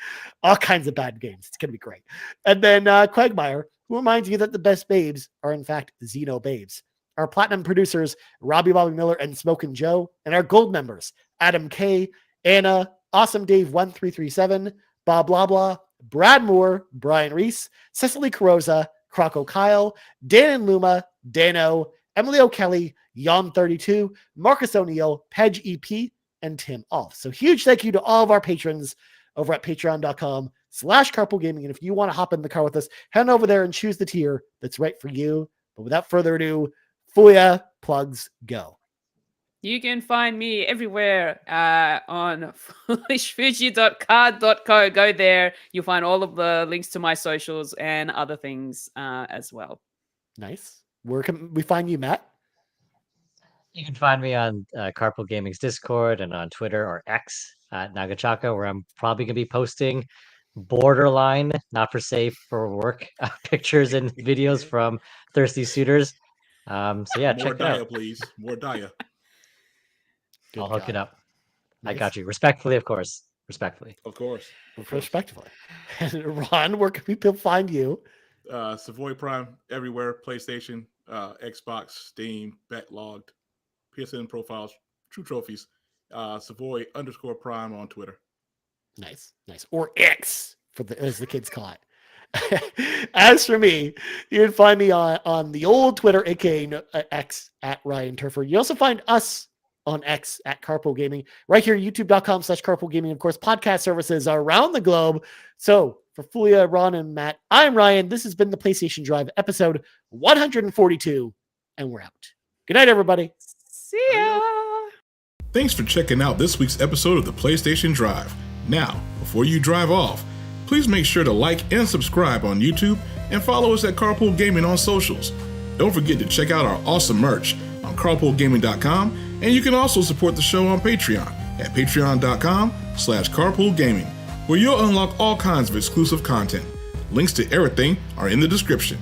all kinds of bad games. It's going to be great. And then Cwagmire, who reminds you that the best babes are in fact Xenobabes. Our platinum producers, Robby Miller and Smokin Joe, and our gold members, Adam K, Anna, Awesome Dave 1337, BobLoblaw, Brad Moore, Brian Reese, Cecily Carrozza, CrocoKyle, Dan and Luma, Dannohh, Emily O'Kelly, Yom32, Marcus O'Neill, Peje EP, and Tim Aulph. So huge thank you to all of our patrons over at patreon.com/carpoolgaming. And if you want to hop in the car with us, head over there and choose the tier that's right for you. But without further ado, Fuya plugs go. You can find me everywhere on foolishfuji.card.co. Go there. You'll find all of the links to my socials and other things as well. Nice. Where can we find you, Matt? You can find me on Carpool Gaming's Discord and on Twitter or X at Nagachaka, where I'm probably going to be posting borderline, not for safe for work pictures and videos from thirsty suitors. So yeah, check it out. Please. More Daya. I'll hook it up. Nice. I got you. Respectfully, of course. Respectfully. Of course. Respectfully. And Ron, where can people find you? Savoy Prime everywhere. PlayStation, Xbox, Steam, backlogged. PSN profiles, True Trophies, Savoy_Prime on Twitter. Nice. Or X, as the kids call it. As for me, you can find me on the old Twitter, aka X, at Ryan Turford. You also find us on X at Carpool Gaming, right here, youtube.com/Carpool Gaming. Of course, podcast services are around the globe. So for Fuya, Ron, and Matt, I'm Ryan. This has been the PlayStation Drive episode 142, and we're out. Good night, everybody. See ya! Thanks for checking out this week's episode of the PlayStation Drive. Now, before you drive off, please make sure to like and subscribe on YouTube and follow us at Carpool Gaming on socials. Don't forget to check out our awesome merch on carpoolgaming.com, and you can also support the show on Patreon at patreon.com/carpoolgaming, where you'll unlock all kinds of exclusive content. Links to everything are in the description.